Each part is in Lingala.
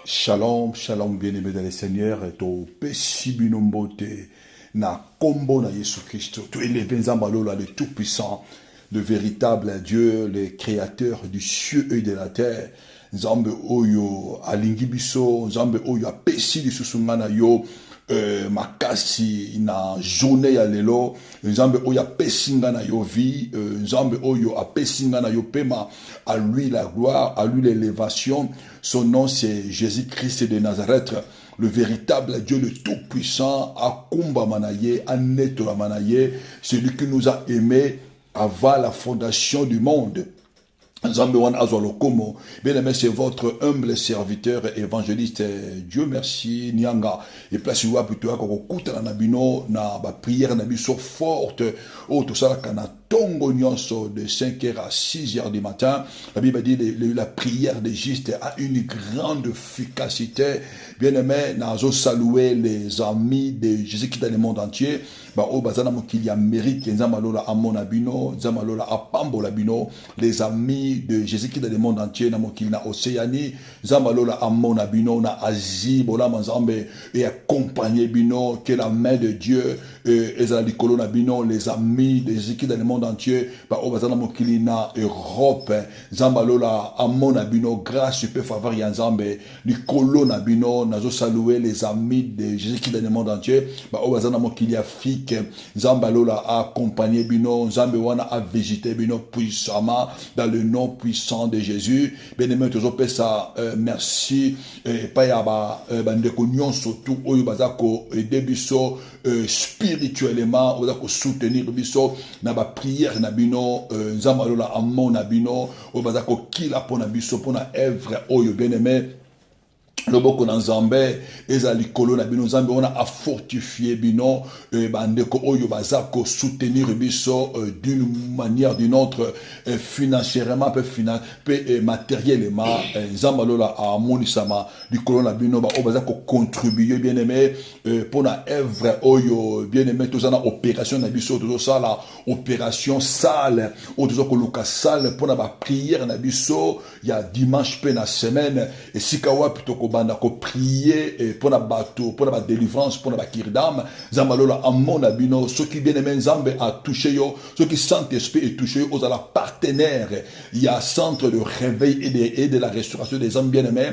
Shalom, shalom, bien-aimés dans le Seigneur, et au Pessibinombote, na combo na Jésus Christ, tout élevé Nzambalola, le Tout-Puissant, le véritable Dieu, le Créateur du ciel et de la terre. Nzambe Oyo, Alingibiso, Nzambe Oyo, Apesi du Susungana Yo, makasi na journée ya lelo nzambe oyo apesi nga na yo vie nzambe oyo apesi nga na yo pema, à lui la gloire, à lui l'élévation. Son nom c'est Jésus-Christ de Nazareth, le véritable Dieu, le tout-puissant, akumba manaye, anetola manaye, celui qui nous a aimés avant la fondation du monde. Bien aimé, c'est votre humble serviteur évangéliste. Dieu merci, Nyanga. Et place où plutôt à Kokuta Nabino, na ba prière nabiso forte. Oh, tout ça, là, tongo nyonso de 5h à 6h du matin. La Bible dit la prière des justes a une grande efficacité. Bien aimé, nazo saluer les amis de Jésus qui est dans le monde entier. Bah, oh, bazana qu'il y a mérite, Nzamalola Amonabino, Nzamalola Apambolabino, les amis de Jésus qui est dans le monde entier, Namokil na Océanie, Nzamalola Amonabino, na Asie, Bola Manzambe, et accompagné Bino, que la main de Dieu, Ezalalikolo Nabino, les amis de Jésus qui est dans le monde entier, bah, oh, bazana mokili na Europe, Nzamalola Amonabino, grâce super faveur Yanzambe, Likolo Nabino, nazo saluer les amis de Jésus qui est dans le monde entier, bah, oh, bazana mokili a fille, Nzambalola a accompagné Bino, Nzambewana a visité Bino puissamment dans le nom puissant de Jésus. Bien-aimé, toujours ça, merci. Pas yaba, bandeko nyonso tout oyo bazako aider biso spirituellement, bazako soutenir biso na ba prière na Bino, Nzambalola amon na Bino, oyo bazako kila pona biso pona œuvre oyo bien-aimé. Loboko na Nzambe ezali kolo na bino Nzambe on a fortifié bino bandeko oyo bazako soutenir biso d'une manière d'une autre, financièrement peu matériellement. Nzambe lola a monisama likolo na bino ba bazako contribuer bien aimé pour na œuvre oyo bien aimé tout ça na opération na biso tout ça la opération salle ou tout ça ko luka salle pour na ba prière na biso ya dimanche pe na semaine et sikawa plutôt banda ko prier pour la bateau, pour la délivrance, pour la kirdam. Zambalola amon abino, ceux qui bien aimé Nzambe a touché yo, ceux qui sentent esprit est touché aux la partenaire. Il y a centre de réveil et de la restauration des hommes bien aimés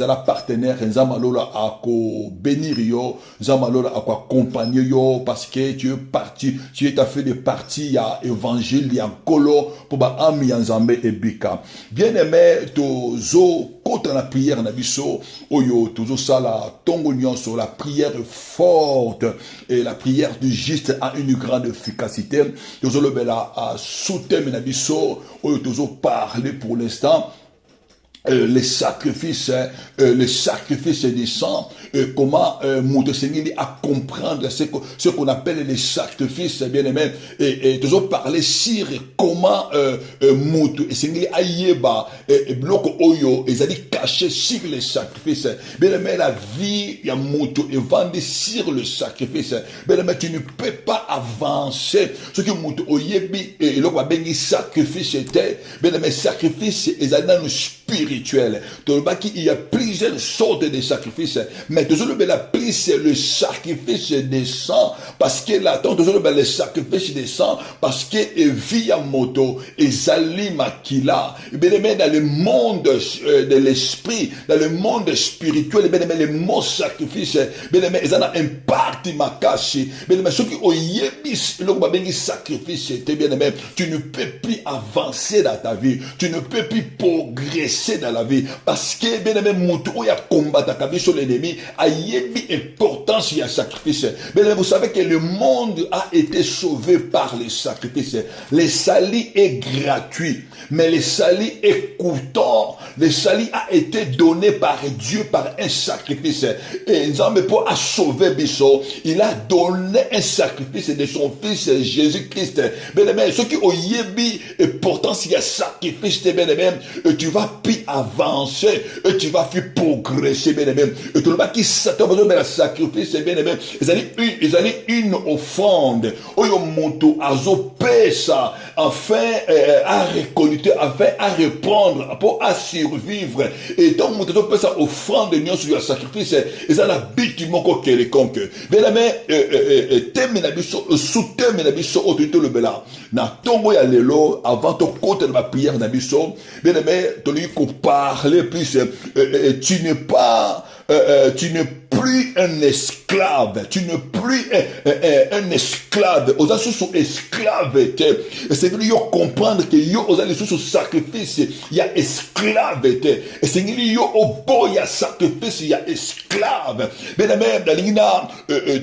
à la partenaire. Nzambalola a ko bénir yo, Nzambalola a ko accompagner yo parce que tu es parti, tu es fait de partie, il y a évangile, il y a kolo pour ba ami Nzambe et bika. Bien aimé tozo quand la prière na biso oyo toujours ça la tongo nyonso la prière forte et la prière du juste a une grande efficacité toujours le bela a soutenu na biso oyo toujours parler pour l'instant les sacrifices des sangs, comment Mouto Seigneur à comprendre ce qu'on appelle les sacrifices, bien aimé, et toujours parler sur comment Mouto Seigneur Ayeba et bloc Oyo, ils allaient cacher sur les sacrifices, bien aimé, la vie, il y a Mouto et vendre sur le sacrifice, bien aimé, tu ne peux pas avancer, ce que Mouto Oyebi et le Wabengi sacrifice était, bien aimé, sacrifice, ils allaient dans le spirituel. Il y a plusieurs sortes de sacrifices, mais toujours le plus c'est le sacrifice des sangs, parce que là, toujours le sacrifice des sangs, parce que via moto et zali makila, dans le monde de l'esprit, dans le monde spirituel, les mots sacrifice, ils ont un parti makashi, ceux qui ont yébis, le sacrifice, tu ne peux plus avancer dans ta vie, tu ne peux plus progresser dans la vie parce que bien aimé mutu ya combattre sur l'ennemi a yebi importance ya sacrifice. Bien vous savez que le monde a été sauvé par les sacrifices. Le salut est gratuit, mais le salut est coûteux. Le salut a été donné par Dieu par un sacrifice. Et Nzambe pour sauver biso, il a donné un sacrifice de son fils Jésus-Christ. Bien aimé, ceux qui ont yebi importance ya sacrifice, bien aimé, tu vas plus avancer et tu vas faire progresser, bien aimé. Et tout le monde qui s'attend besoin de la sacrifice, bien aimé. Ils allaient une offrande. Oyo monto azo pesa enfin à reconnaître auditeur avait à répondre, pour à survivre. Et donc, on peut ça offrande de sur le sacrifice, et ça n'a bâtiment quelconque. Bien aimé, thème na biso, sous-thème na biso, autorité le bela. Na tongo ya lelo, avant ton côté de ma prière na biso, bien aimé, tu lui parler plus, tu n'es pas, tu n'es plus un esclave, tu n'es plus un esclave, aux sous esclave, c'est que yo comprendre que yo aux sous sacrifice, il y a esclave, et c'est que yo au boy ya sacrifice, il y a esclave. Bien même la ligne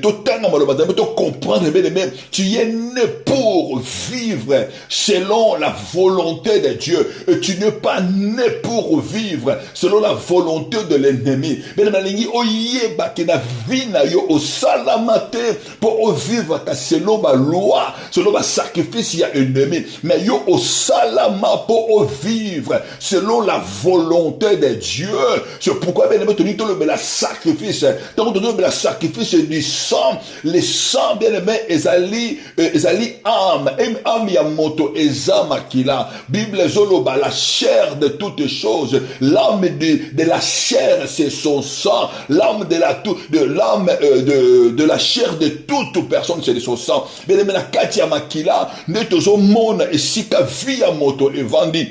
totalement malheureusement, tu comprendre bien même, tu es né pour vivre selon la volonté de Dieu, et tu n'es pas né pour vivre selon la volonté de l'ennemi. Bien la ligne oyeba que na vie na yo au salamate pour vivre selon ma loi, selon ma sacrifice, il y a ennemi. Mais yo au salama pour vivre selon la volonté de Dieu. C'est pourquoi bien aimé tenu le la sacrifice. Tant que le sacrifice du sang, les sang bien aimé ezali âme ya moto ezama kila. Bible zoloba la chair de toutes choses, l'âme de la chair c'est son sang, l'âme de la chair de toute personne c'est de son sang. Bien aimé na kati ya makila ne tozo mona esika via moto evandi.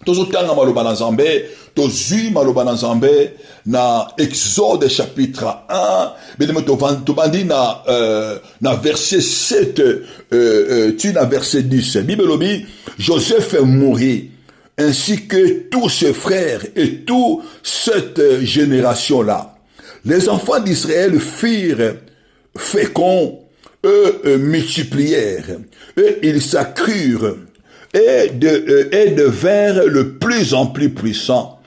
Tozo tanga maloba na Nzambe, tozui maloba na Nzambe na Exode chapitre 1, bien aimé tobandi na verset 7 tu na verset 10. Bible lobi Joseph mourit ainsi que tous ses frères et toute cette génération-là. Les enfants d'Israël firent féconds, eux multiplièrent, et ils s'accrurent, et devinrent de plus en plus puissants,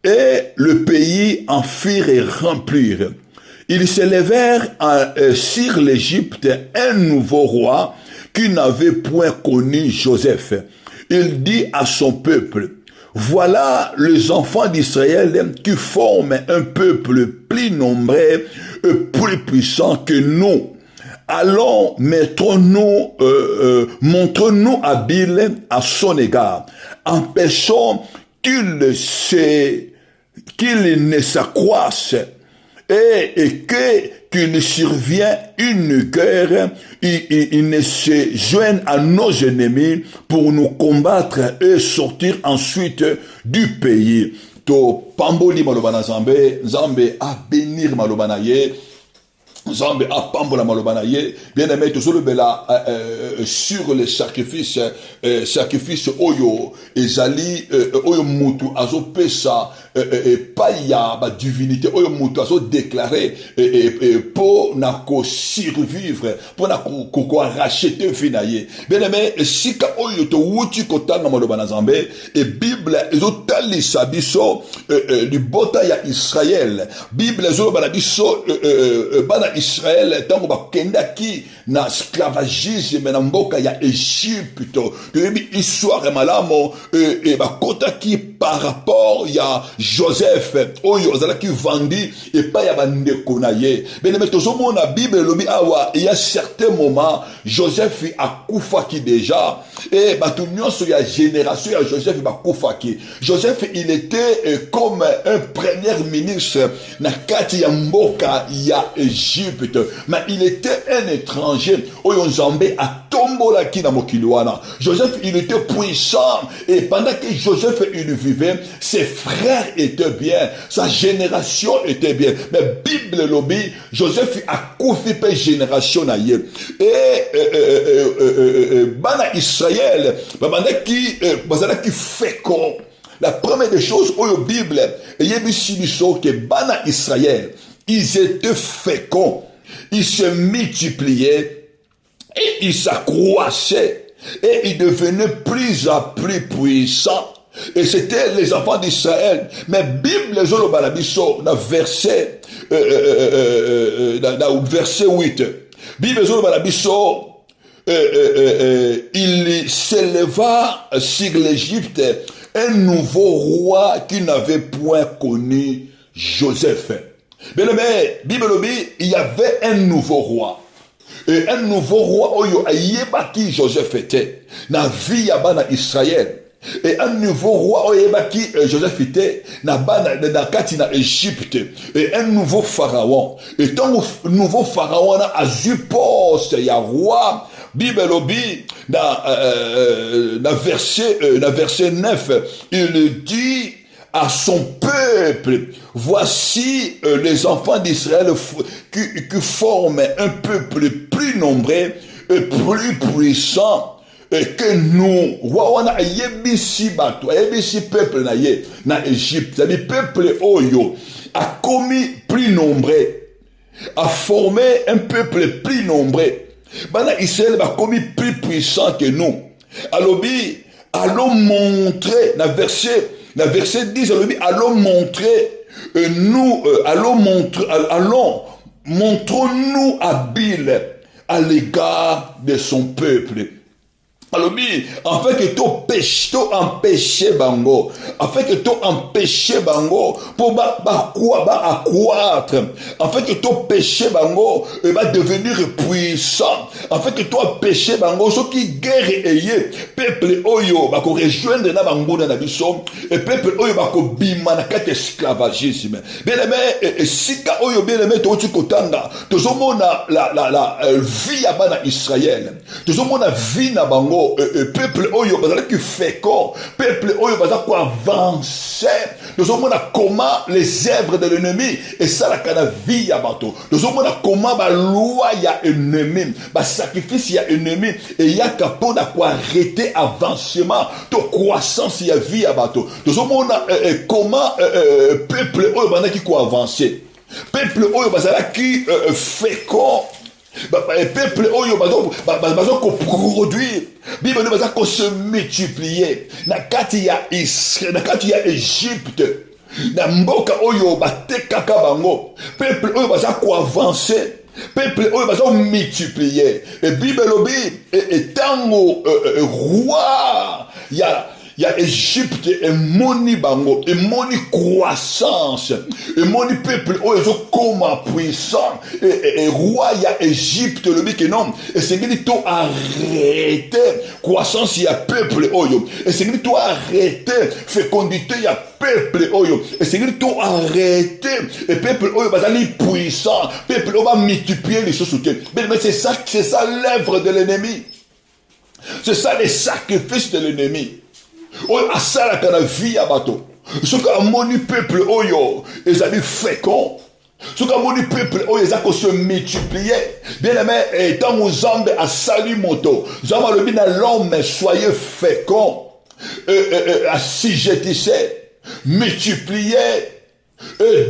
et le pays en firent et remplirent. Ils s'élevèrent sur l'Égypte un nouveau roi qui n'avait point connu Joseph. Il dit à son peuple, voilà les enfants d'Israël qui forment un peuple plus nombreux et plus puissant que nous. Allons, montrons-nous habiles à son égard. Empêchons qu'il ne s'accroisse et qu'il survient une guerre, il ne se joigne à nos ennemis pour nous combattre et sortir ensuite du pays. To pamboli malobana Nzambe a bénir malobana ye. Nzambe a pambola malobana ye. Bien aimé, tout le bela sur les sacrifices, sacrifice oyo ezali oyo mutu azo pesa paya ba divinité oyo mutu azo déclarer pour na ko survivre, pour na ko racheter finaye. Bien aimé, sika oyo to wuti kotanga malobana Nzambe et Bible ezotali sabiso du bota ya Israël. Bible ezobana biso bana Israël tango bakendaki na esclavagisme na mboka ya Égypte. Debi histoire malamo et bakotaki par rapport ya Joseph oyo azalaki vandi et pas ya bandeko na ye. Beneme tozomona Bible lobi awa il y a certains moments Joseph akufaki déjà et batu nyonso ya génération ya Joseph bakufaki. Joseph il était comme un premier ministre na kati ya mboka ya Égypte, mais il était un étranger. Oyo Nzambe a tombola ki na mokili wana. Joseph il était puissant et pendant que Joseph il vivait, ses frères étaient bien, sa génération était bien. Mais Bible lobi Joseph a koufi pe génération na ye. Et bana Israël, bana qui fécond. La première des choses, au Bible, il y a que bana Israël, ils étaient féconds, ils se multipliaient et ils s'accroissaient et ils devenaient plus en plus puissants. Et c'était les enfants d'Israël. Mais Bible, les autres balabiso, dans verset 8. Bible, les autres balabiso, il s'éleva sur l'Égypte un nouveau roi qui n'avait point connu Joseph. Bien aimé, Bible dit, il y avait un nouveau roi. Et un nouveau roi, oyo ayeba qui Joseph était. Na vie yabana Israël. Et un nouveau roi oyebaki Joseph était na kati na Égypte, et un nouveau pharaon, et tant nouveau pharaon a azu poste ya roi. Bible lobi na verset 9, il dit à son peuple, voici les enfants d'Israël qui forment un peuple plus nombreux et plus puissant que nous. Wawana yebisi bato, yebisi peuple na ye na Égypte, c'est le peuple oyo a commis plus nombreux, a formé un peuple plus nombreux. Bana Israël a commis plus puissant que nous. Alobi, allons montrer na verset 10, alobi, allons montrer montrons-nous habiles à l'égard de son peuple. Alors, afin que tu empêches bango, afin que tu empêches bango pour accroître, afin que tu empêches bango va devenir puissant, afin que tu empêches bango ceux qui guerre ayé peuple oyo va rejoindre na bango na biso et peuple oyo va bima na kati esclavagisme. Bien aimé, sika oyo bien aimé to kotanga tozomona la vie ya bana Israël, tozomona vie na bango. Peuple oyo bazalaki fécond, peuple oyo bazalaki avancer. Nous avons comment les œuvres de l'ennemi et ça la kana vie ya bato. Nous avons comment ba loi ya ennemi, ba sacrifice ya ennemi et ya kapona pour arrêter avancement, to croissance ya vie ya bato. Nous avons comment peuple oyo bazalaki ko avancer. Peuple oyo bazalaki fécond. Peuple oyo bazo ko produire Bible bazo ko se multiplier na kati ya Israël, na kati ya Égypte, na mboka oyo batekaka bango. Peuple oyo bazo ko avancer, peuple oyo bazo multiplier. Et Bible lobi etango roi ya Égypte et moni bango, et moni croissance, et moni peuple oyo comme puissant, et roi ya Égypte le dit que non, et c'est que tu arrêter croissance ya peuple oyo, et c'est que tu arrêter fécondité ya peuple oyo, et c'est que tu arrêter et peuple oyo bazali puissant, peuple oyo va multiplier les choses. Mais c'est ça l'œuvre de l'ennemi, c'est ça les sacrifices de l'ennemi. Oyo asalaka na vie ya bato. Soki amoni peuple oyo ezali fécond, soki amoni peuple oyo ezako se multiplier, bien aimé, tant Nzambe asali moto, Nzambe alobi na l'homme soyez fécond, assujettissez, multipliez,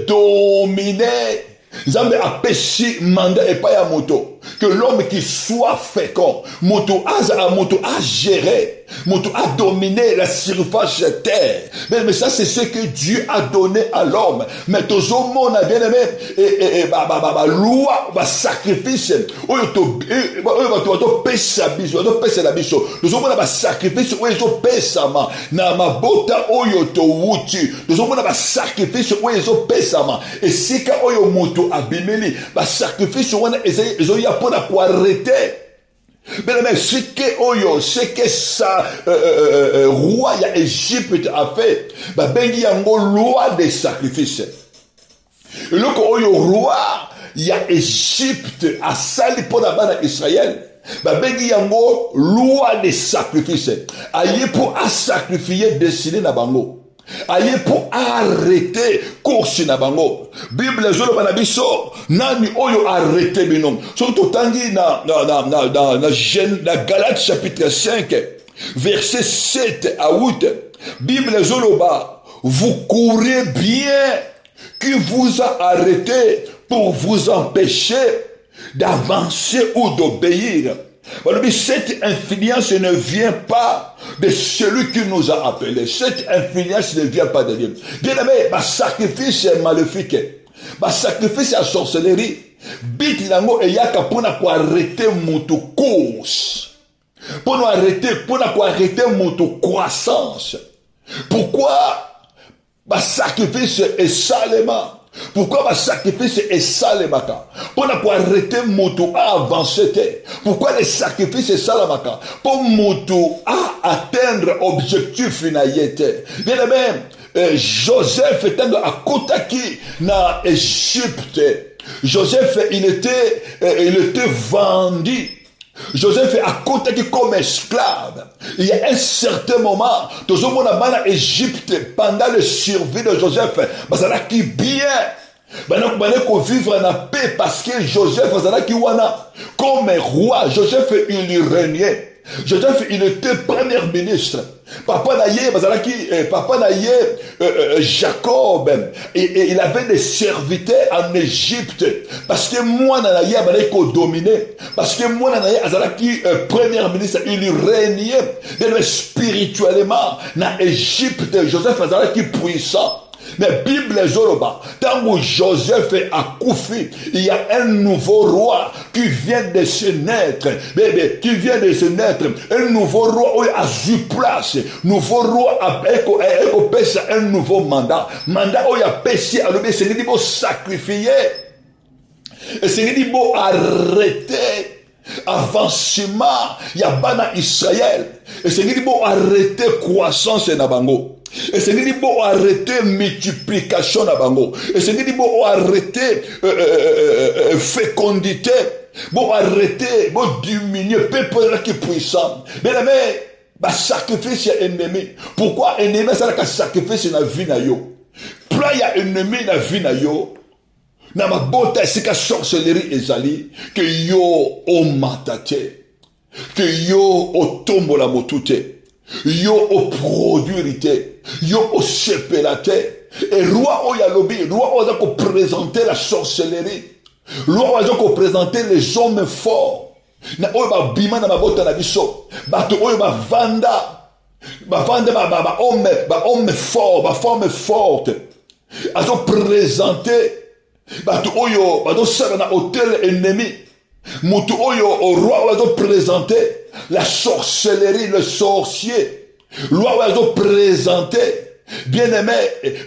dominez. Nzambe apesi mandat et pas ya moto, que l'homme qui soit fécond, moto a géré, moto a dominé la surface de terre. Mais ça c'est ce que Dieu a donné à l'homme. Mais tout le monde a bien aimé et loi, sacrifice, oyo to pesa biso, to pesa la biso. Nous avons un sacrifice oyo to pesa ma na mabota oyo to wuti. Nous avons un sacrifice oyo to pesa ma et sika oyo moto abimeli, ba sacrifice wana ezo ya pona pour arrêter. Mais ce que ça roi ya Égypte a fait, ba bengi yango loi des sacrifices. Et le oyo roi ya Égypte a sali pour la bana Israël, ba bengi yango loi des sacrifices. Aye pour a sacrifier destiné na bango. Aye pour arrêter course na bango. Bible zolo banabiso nani oyo arrêter binom. Surtout tangi na Galates chapitre 5 verset 7 à 8. Bible zolo ba vous courez bien qui vous a arrêté pour vous empêcher d'avancer ou d'obéir. Cette influence ne vient pas de celui qui nous a appelés. Cette influence ne vient pas de Dieu. Bien aimé, ma sacrifice est maléfique. Ma sacrifice est sorcellerie. Bit nango et yaka pour arrêter mon course. Pour arrêter mon croissance. Pourquoi ma sacrifice est salement? Pourquoi le sacrifice est salemaka? Pour arrêter moto à avancer. Pourquoi le sacrifice est salemaka? Pour moto à atteindre objectif finalité. Bien aimé, Joseph était à Kotaki na Égypte. Joseph il était vendu. Joseph est à côté comme esclave. Il y a un certain moment, tout le monde en Égypte, pendant le survie de Joseph, ça a qui bien. Qu'on vivre en paix parce que Joseph, comme roi, Joseph il régnait. Joseph il était premier ministre. Papa naïe, Jacob, et il avait des serviteurs en Égypte. Parce que moi, naïe, il dominé. Parce que moi, naïe, premier ministre, il régnait. Spirituellement, dans Égypte, Joseph qui puissant. Mais Bible Zoroba, tant que Joseph est accoufi, il y a un nouveau roi qui vient de se naître. Bébé, qui vient de se naître. Un nouveau roi a eu place. Nouveau roi a un nouveau mandat. Mandat où il a péché, alors c'est dit pour sacrifier. Et c'est dit pour arrêter. Avancement, il y a bana Israël. Et c'est dit pour arrêter croissance et nabango. Et c'est dit pour arrêter multiplication na bango. Et c'est dit pour arrêter fécondité. Pour arrêter, pour diminuer, peuple qui est puissant. Mais bah sacrifice est ennemi. Pourquoi ennemi ça la sacrifice na vie na yo. Plus il y a ennemi na vie na yo. Na mabota c'est que sorcellerie ezali que yo o matate. Que yo o tombo la motute. Yo au produirité, yo au sepelate, et roi oyalobi, roi oza ko présenter la sorcellerie, roi oza ko présenter les hommes forts, na oyo ba bima na mabota na biso, bato oyo ba vanda ba homme fort, ba femme forte, azo présenter, bato oyo, bato sala na hôtel ennemi, mutu oyo au roi oyo présenter, la sorcellerie, le sorcier. Loi oyo présenté. Bien aimé,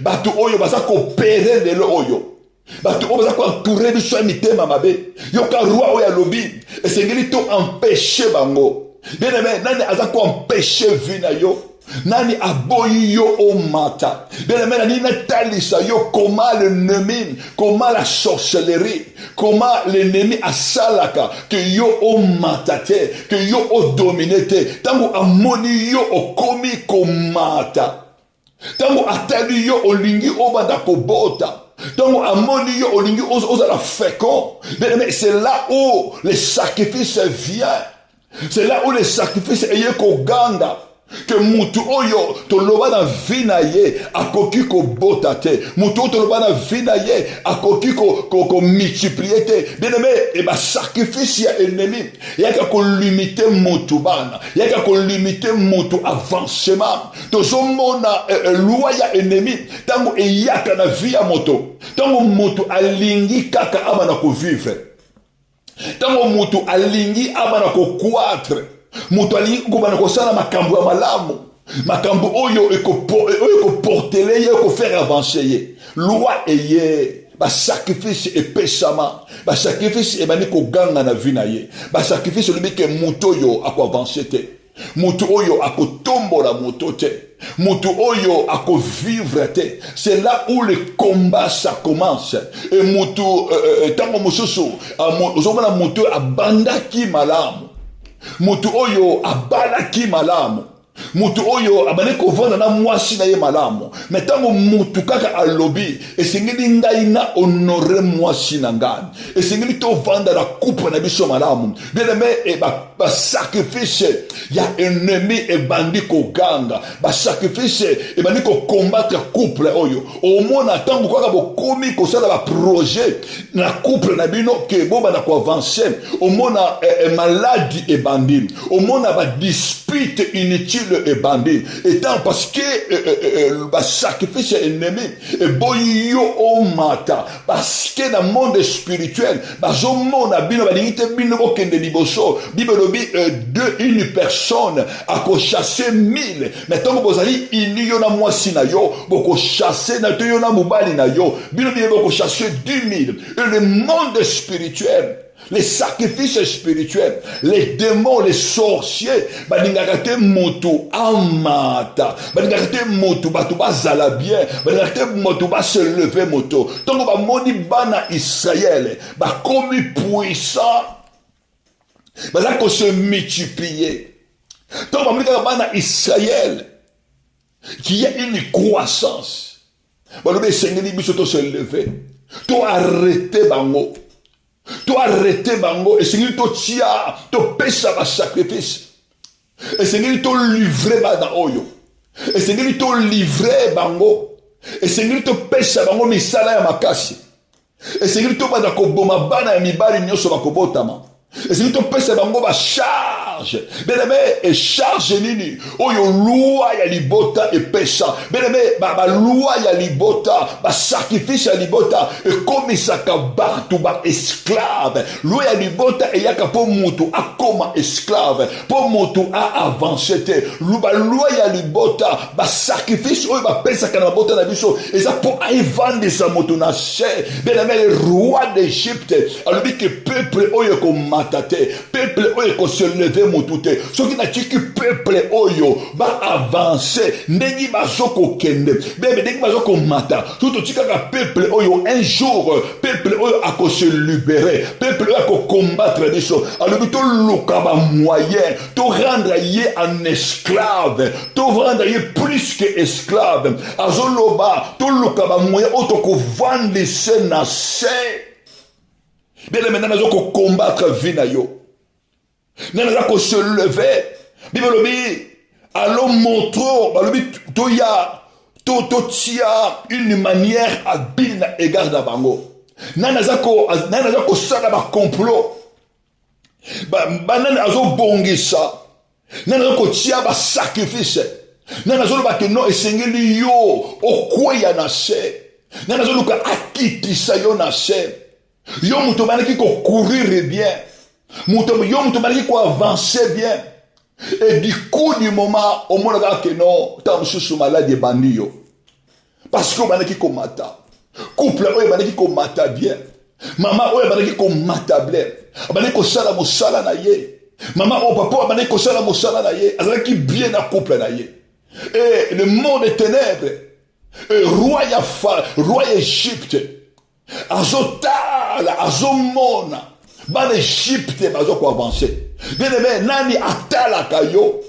batu oyo baza coopérer de l'oyo. Batu oyo baza entourer biso mitema mabe. Yoka roi oyo lobi. Et c'est ngeli to empêcher bango. Bien aimé, nani aza ko empêcher vina yo. Nani aboyi yo o mata. Bien aimé, nani natalisa yo comment l'ennemi, comment la sorcellerie, comment l'ennemi a salaka, que yo o matate, que yo o dominete. Tango amoni yo o komi komata. Tango atali yo o lingi o banda kobota. Tango amoni yo o lingi o la fécond. Bien aimé, c'est là où les sacrifices viennent. C'est là où les sacrifices ayent koganda. Que mutu oyo toloba na vinaye akoki ko botate mutu toloba na vinaye akoki ko multiplier te bien aimé et ba sacrifice ya ennemi yaka ko limiter mutu bana yaka ko limiter mutu avancement tozomona loi ya ennemi tango eyaka na vie ya moto tango mutu alingi kaka abana ko vivre tango mutu alingi abana ko croître mutu alingi kubana kosala makambo ya malamu makambo oyo eko portele ye eko faire avancer ye loi eye ba sacrifice epesama ba sacrifice ebani ko ganga na vie na ye ba sacrifice lobi ke mutu oyo ako avancer te mutu oyo ako tombola moto te mutu oyo ako vivre te. C'est là où le combat ça commence. Et mutu tango mosusu ozomona mutu abandaki malamu mutu oyo abalaki malamu mutu oyo abane kovanda na mwasi na ye malamu mais tango mutu kaka alobi esengeli ngai na honore mwasi na ngai esengeli tovanda na couple na biso malamu bien aimé ba sacrifice ya ennemi ebandi koganga ba sacrifice ebandi ko combattre couple oyo omona tango kaka bokomi kosala ba projet na couple na bino ke boba na ko avancer omona maladie ebandi omona ba dispute inutile et bandit. Étant parce que sacrifice ennemi et boyo o mata parce que dans le monde spirituel bazomona bino balingite bino okende liboso bibelobi une personne a chasser 1000 mais tant que bozali iniyo na mwasi na yo boko chasser na toyo na mobali na yo bino boko chasser 10 000 et le monde spirituel, les sacrifices spirituels, les démons, les sorciers, balingakate moto amata, balingakate moto batuba zala bien, balingakate moto ba se lever moto. Donc ba moni bana Israël, ba comme puissant, ba là qu'on se multiplier. Donc ba moni bana Israël qui a une croissance. Ba le Seigneur biso to se lever, to arrêter bango. To arrêter bango et Seigneur to tia to pesa ba sacrifice et Seigneur to livrer ba da oyo et Seigneur to livrer bango et Seigneur to pesa bango misala ya makasi et Seigneur to ba da ko boma bana ya mibali nyoso ba ko botama et Seigneur to pesa bango ba charge bien-aimé et charge nini oyo loi ya libota et pesa bien-aimé ba loi ya libota ba sacrifice ya libota et comme ça ka batu ba esclave loi ya libota et yaka po mutu akoma esclave po mutu a avancer te loi ya libota ba sacrifice oyo ba pesa kana bota na biso et ça pour évendre sa mutu na che bien-aimé le roi d'Égypte alobi que peuple oyo ko matate peuple oyo ko se lever motute soki na tiki peuple oyo ba avancer ndenge bazoko kende bebe ndenge bazoko mata tout tika ka peuple oyo un jour peuple oyo ako se libérer peuple oyo ako combattre biso alobi to luka ba moyen to rendre ye en esclave to rendre ye plus que esclave azoloba to luka ba moyen oyo to ko vendre se na se bien maintenant bazoko combattre vie na yo nana ko se lever bibelobi allons montrons balobi to ya to tia une manière habile na égard na bango nana zako sala ba complot banana azo bongisa nana ko tia ba sacrifice nana zo ba que non esengeli yo okweya na se nana zo luka akitisa yo na se yo muto banaki ko courir bien yo muto banaki ko avancer bien et du coup du moment au moins que non ta mususu malade bandi yo parce que banaki ko mata couple oyo banaki ko mata bien mama oyo banaki ko mata bien banaki ko sala mosala na ye mama o papa banaki ko sala mosala na ye azalaki bien na couple na ye et le monde des ténèbres roi Égypte azotala azomona ban Égypte bazoko avancer bien aimé nani atalaka yo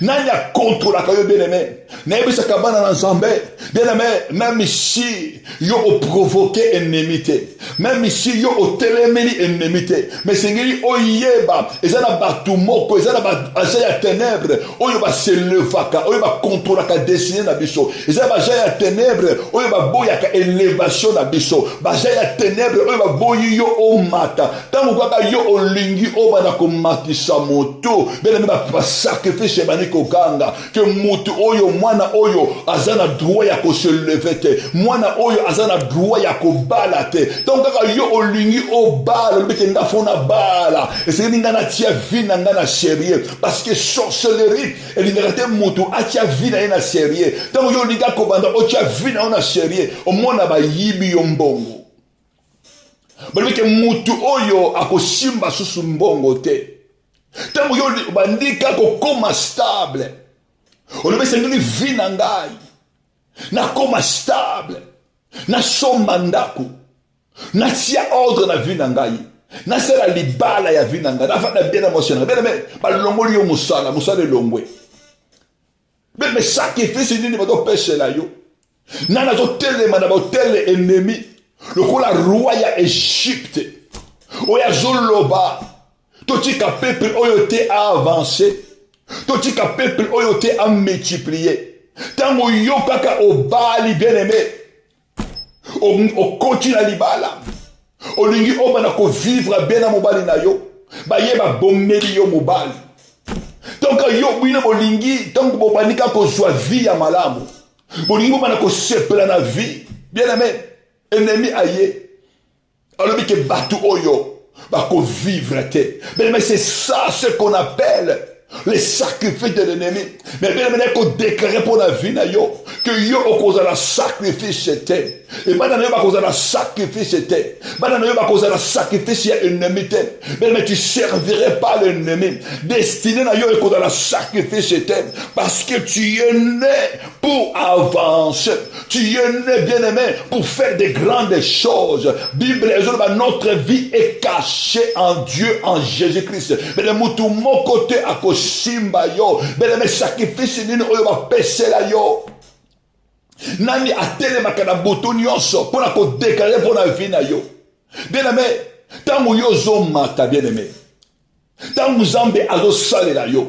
nani akontrolaka yo bien aimé nayebisaka bana na Nzambe bien aimé même si yo provoqué ennemité même si yo otelemeli ennemité mais sengeli oyeba ezana batu moko ezana baja ya ténèbres oyo baselevaka oyo bakontrolaka destiné na biso ezana baja ya ténèbres oyo baboyaka élévation na biso baja ya ténèbres oyo baboyi yo omata tango kaka yo olingi obana komatisa moto bien aimé basacrifice ebani kokanga ke mutu oyo mwana oyo azana droit ya ko se lever te mwana oyo azana droit ya ko bala te donc kaka yo olingi obala lobeke ngafona bala esengeli nga na tia vie na nga na sérieux parce que sorcellerie elingaka te mutu atia vie na ye na sérieux donc yo olinga kobanda otia vie na yo na sérieux omona bayibi yo mbongo balobeke mutu oyo akosimba susu mbongo te tango yo bandika kokoma stable olobi esengeli vie na ngai nakoma stable nasomba ndako natia ordre na vie na ngai nasala libala ya vie na ngai nafanda bien na motion bien mais balongoli yo musala elongwe bien mais sacrifice nini bazopesela yo nana azotelema na botele ennemi lokola roi ya Égypte oyo azoloba totika peuple oyo te a avancer totika peuple oyo te a multiplier tango yo kaka obali bien aimé okoti na libala olingi obana ko vivre bien na mobali na yo baye ba bomeli yo mobali Donc yo bino bolingi donc bobanika ko soit vie ya malamu. Bolingi bana ko sepela na vie. Bien aimé, ennemi aye. Alors que batu oyo ba ko vivre te. Bien aimé, c'est ça ce qu'on appelle les sacrifices de l'ennemi. Mais bien aimé, qu'on déclare pour la vie na yo que yo au cause de la sacrifice c'était. Et maintenant yo ba cause de la sacrifice c'était. Maintenant yo ba cause de la sacrifice ya ennemi te. Bien aimé, tu servirais pas l'ennemi. Destiné na yo au cause de la sacrifice c'était parce que tu es né pour avancer. Tu es né, bien aimé, pour faire des grandes choses. Bible, notre vie est cachée en Dieu, en Jésus-Christ. Mais le moutou mon côté à kosimba yo. Mais le sacrifice nini oyo ba pesela yo. Nani atele makana boto nyonso pour la ko déclarer pour la vie na yo. Bien aimé, tant yo zo mata bien aimé. Tant Zambe azo salela yo.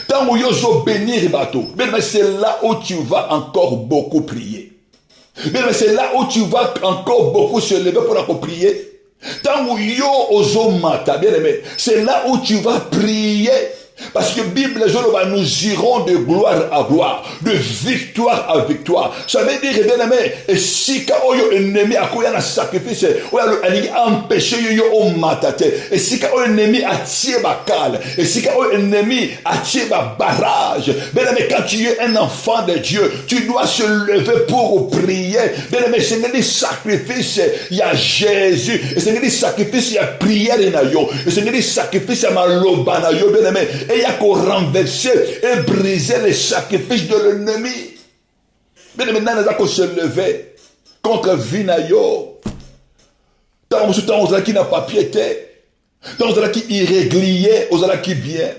Tant yo zo bénir bateau. Bien aimé, c'est là où tu vas encore beaucoup prier. Bien aimé, c'est là où tu vas encore beaucoup se lever pour la prier. Tant yo ozo mata bien aimé, c'est là où tu vas prier. Parce que Bible, nous irons de gloire à gloire, de victoire à victoire. Ça veut dire, bien aimé, et si oyo ennemi a quoi un sacrifice, oyo a empêché yo o matate, et si oyo ennemi a tiré bakal, et si oyo ennemi a tiré ba barrage, bien aimé, quand tu es un enfant de Dieu, tu dois se lever pour prier. Bien aimé, c'est des sacrifices, il y a Jésus, et c'est des sacrifices, il y a prière na yo, et c'est des sacrifices, il y a maloba na yo, bien aimé. Et il y a qu'à renverser et briser les sacrifices de l'ennemi. Mais maintenant, il y a qu'à se lever contre Vinayo. Tant on a qui n'a pas piété. Tant on a qui irrégulier, on a qui bien.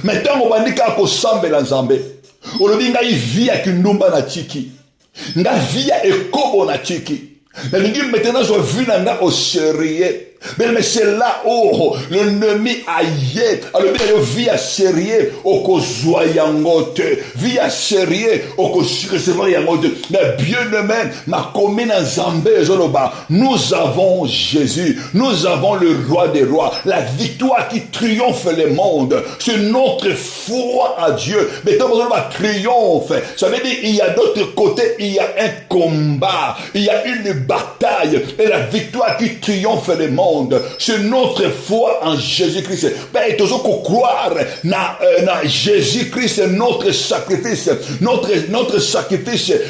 Maintenant, on va dire qu'à s'ambe la zambé. On dit qu'il vit avec une numba na tiki. Nga vit avec kobo na tiki. Mais maintenant, je vu nanga au sérieux. Mais c'est là où l'ennemi aille. Alors bien, il vit à sérieux au kozoyangote, vit à sérieux au kozoyangote. Mais bien même, ma commune en Zambé, nous avons Jésus, nous avons le roi des rois, la victoire qui triomphe le monde. C'est notre foi à Dieu. Mais quand on va triompher, ça veut dire il y a d'autres côtés, il y a un combat, il y a une bataille et la victoire qui triomphe le monde. C'est notre foi en Jésus-Christ. Ben, tu dois croire na Jésus-Christ, notre sacrifice,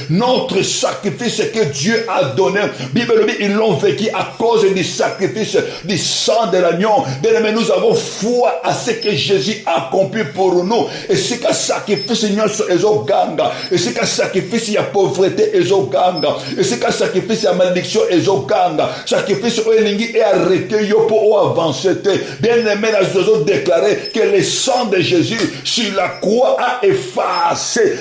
notre sacrifice que Dieu a donné. Bible dit, ils l'ont vécu à cause du sacrifice du sang de l'agneau. Bien, mais nous avons foi à ce que Jésus a accompli pour nous. Et c'est qu'un sacrifice, ganga. Et c'est qu'un sacrifice, il y a pauvreté, ganga. Et c'est qu'un sacrifice, il y a malédiction, ganga. Sacrifice, est arrêté, yo pour avancer. Bien aimé, nous avons déclaré que le sang de Jésus sur la croix a effacé.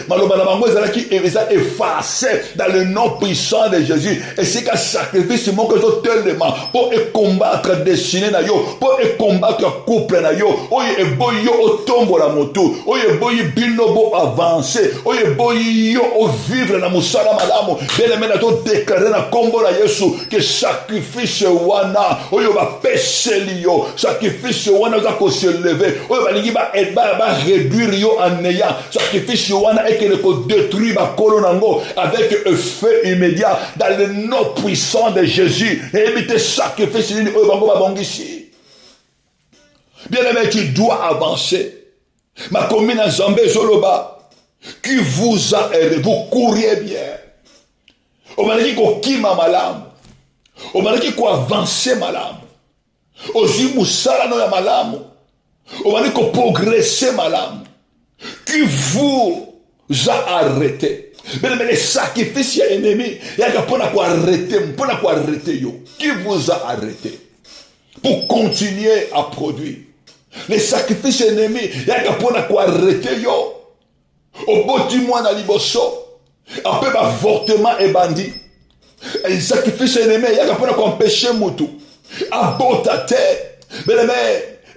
Qui est effacé dans le nom puissant de Jésus. Et c'est qu'un sacrifice, mon que je tellement pour combattre destiné na yo, pour combattre couple na yo. Oye boyo au tombo la moto. Oye boyo binobo avancer. Oye boyo au vivre na musala malamu. Bien aimé, nous avons déclaré na combo na Yesu que sacrifice wana. Oye va pécher yo. Sacrifice wana za ko se lever. Oye va lingi ba réduire yo en néant. Sacrifice wana et que le détruire ba kolonango avec un feu immédiat dans le nom puissant de Jésus. Et éviter sacrifice ni oye bango ba bongisi. Bien aimé, tu dois avancer. Ma commune en Zambé Zoloba qui vous a aidé, vous courriez bien. On m'a dit qu'on kima malam. On m'a dit qu'on avance malam. Ozi musala no ya malam. On m'a dit qu'on progresse malam. Qui vous a arrêté. Mais les sacrifices ya ennemi, il y a pour arrêter yo. Qui vous a arrêté pour continuer à produire. Les sacrifices ennemis, il y a pour arrêter yo. Au bout du mois na liboso. Après avortement et bandit. Les sacrifices ennemis, il y a pour empêcher mutu. Abotate. Mais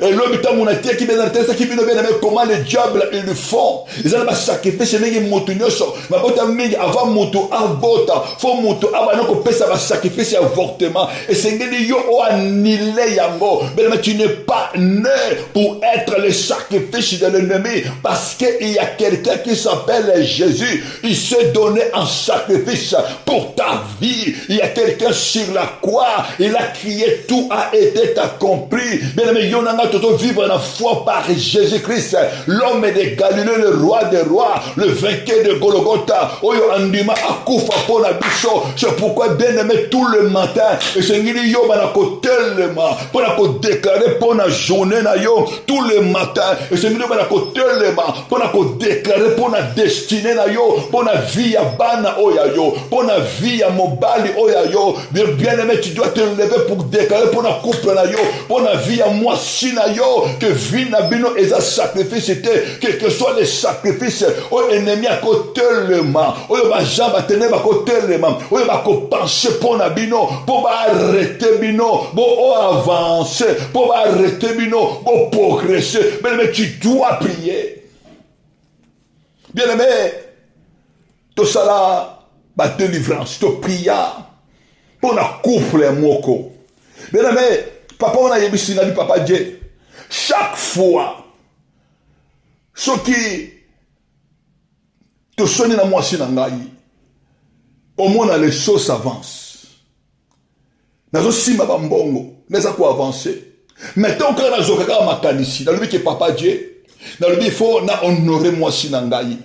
Et l'homme est à mon atelier qui vient dans la tête, qui vient de comment les diables ils le font. Ils ont sacrifice, c'est même motonioso. Ma bota mingi avant moto abota, faut moto abano ko pesa ba sacrifice avortement. Et c'est ngeli yo o annulé yango. Mais tu n'es pas né pour être le sacrifice de l'ennemi, parce qu'il y a quelqu'un qui s'appelle Jésus. Il s'est donné en sacrifice pour ta vie. Il y a quelqu'un sur la croix. Il a crié, tout a été accompli. Bien aimé, yonanga toto vivre la foi par Jésus-Christ, l'homme de Galilée, le roi des rois, le vainqueur de Golgotha. Oyo andima akufa pona biso. C'est pourquoi bien aimé tout le matin. Et c'est ngili yo banako telema pona ko déclarer pona journée na yo tout le matin. Et c'est ngili banako telema pona ko déclarer pona destinée na yo, pona vie ya bana oya yo, pona vie ya mobali oya yo. Bien aimé, tu dois te lever pour déclarer pona couple na yo, pona vie ya moi sina yo, que vie na bino eza sacrifice c'était, quel que soit les sacrifices, o ennemi à côté le ma, o ba jambe à tenir à côté le ma, o ba ko penser pona bino, pour ba arrêter bino, pour avancer, pour ba arrêter bino, pour progresser. Mais tu dois prier. Bien aimé, tout ça là, ba délivrance, to priya, pour na couple moko. Bien aimé, papa on a yebisi na bi papa Dieu. Chaque fois, ce qui te sonne dans moi, au moins les choses avancent. Nazo sima bambongo, mais à quoi avancer? Maintenant quand nazo kaka makanisi, dans le but que papa Dieu, dans le but il faut na honorer moi sinangai.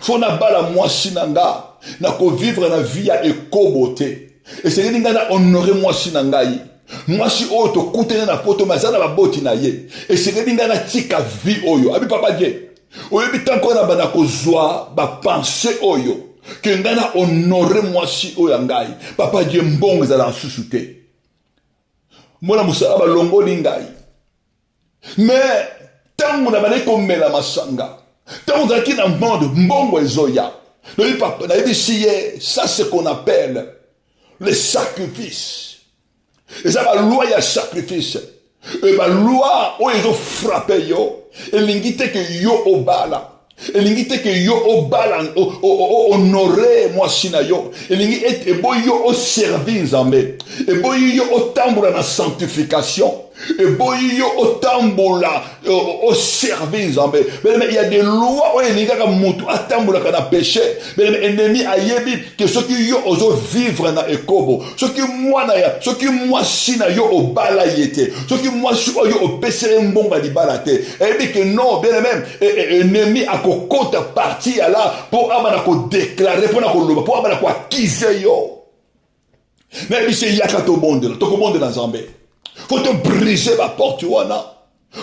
Faut na bala moi sinanga, na ko vivre na vie à éco-beauté. Et c'est que na honorer moi sinangai. Moi si oyo to kutene na poto mazana ba boti na ye. Et c'est que na tika vie oyo. Abi papa Dieu. Oyo bitanko na bana ko zwa ba penser oyo. Que ngana honorer moi si oyo ngai. Papa Dieu mbongo za la susute. Mona musala ba longo lingai. Mais tango na bana ko mela masanga. Tango za ki na monde mbongo ezoya. Le papa na yebi ça c'est qu'on appelle le sacrifice. Et ça va loi ya sacrifice. Et va loi où ils ont frappé yo. Et l'ingité que yo obala. Et l'ingité que yo obala honoré moi sina yo. Et l'ingité et boy yo au service nzambe. Et boy yo au tambour na sanctification. Et boy yo au tambour au service nzambe. Mais il y a des lois où il y a des mutu à tambour na péché. Mais l'ennemi a yebi que ceux qui yo oso vivre na ekobo. Ceux qui moi sina yo au bala yete. Ceux qui moi yo au péché mbonga di balate. Et dit que non, bien même ennemi a kokota parti là pour amana ko déclarer pour na ko loba pour amana ko accuser yo. Mais il c'est yakato bonde, to ko bonde na Zambé. Faut te briser la porte, tu vois, non?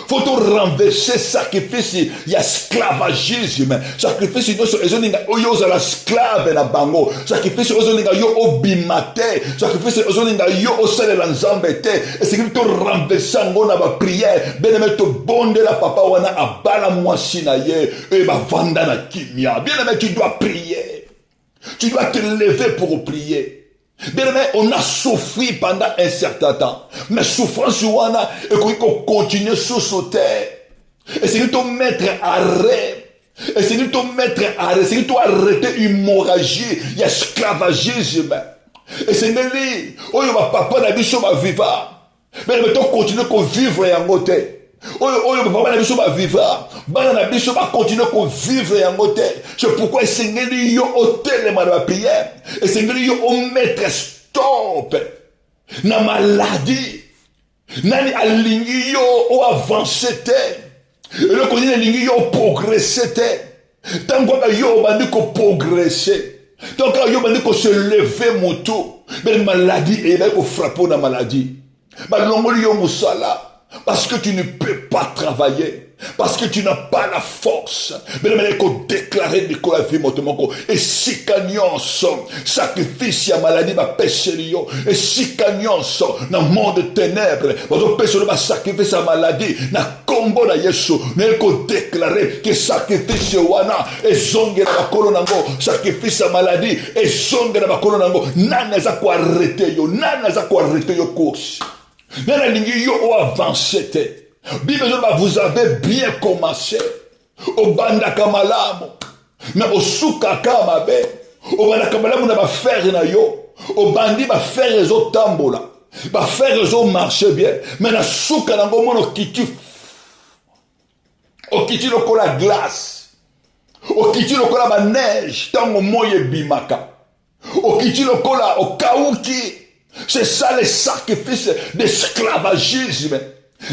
Faut te renverser sacrifice, il y a esclavagisme. Sacrifice, il y a l'esclave na bango. Sacrifice, il y a obimate. Sacrifice, il y a osale la nzambete. Et c'est que tu renverses en na ba prière. Ben aimé te bonde la papa wana abala mwasi na ye. Et ba vanda na kimia. Bien aimé, tu dois prier. Tu dois te lever pour prier. Bien aimé, on a souffert pendant un certain temps. Mais souffrance, et qu'on continue sur ce terre. Et c'est que tu mettre arrêt. Et c'est que tu mettre arrêt. C'est que tu arrêter l'hémorragie, l'esclavagisme. Et c'est que oh, papa n'a pas va vivre. Mais tu continues à vivre et en côté. Oh, papa n'a pas vivre. Bana na biso ba continuer ko vivre en côté. C'est pourquoi Seigneur yo hôtel de la prière. Et Seigneur yo o mettre stop na maladie. Nani alingi yo o avancer te. Et le connaît alingi yo progresser te. Tant que yo bandi ko progresser. Tant que yo bandi ko se lever moto. Mais maladie et ba ko frapper na maladie. Ba longoli yo musala. Parce que tu ne peux pas travailler. Parce que tu n'as pas la force. Mais il faut déclarer de quoi la vie motomoko. Et si cagnon sacrifice ya maladie va pécher l'io. Et si cagnon dans le monde de ténèbres. Votre péché va sacrifier sa maladie. Na combo na yesu. Mais il faut déclarer que sacrifice wana. Et zonge na bakolo nango. Sacrifice sa maladie. Et zonge na bakolo nango. Nana za ko arrêter yo. Nana za ko arrêter yo course. Nana lingi yo o avancer te. Bible vous avez bien commencé. Au bandaka malamu. Mais au soukaka mabe. Au bandaka malamu na ba faire na yo. Au bandi ba faire les autres tambola. Ba faire les autres marcher bien. Mais na souka na ngomono kiti. Au kiti lokola glace. Au kiti lokola ba neige. Tango moye bimaka. Au kiti lokola au kauki. C'est ça les sacrifices d'esclavagisme.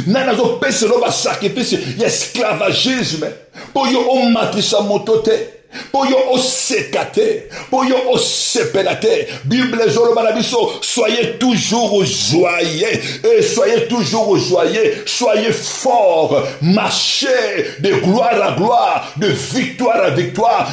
Nanazo pese lo ba sacrifice d'esclavagisme. Pour yo on matrisa motote. Pour yo o sekate, pour yo o sepelate. Bible zolo banabiso, soyez toujours joyeux, et soyez toujours joyeux, soyez forts, marchez de gloire à gloire, de victoire à victoire.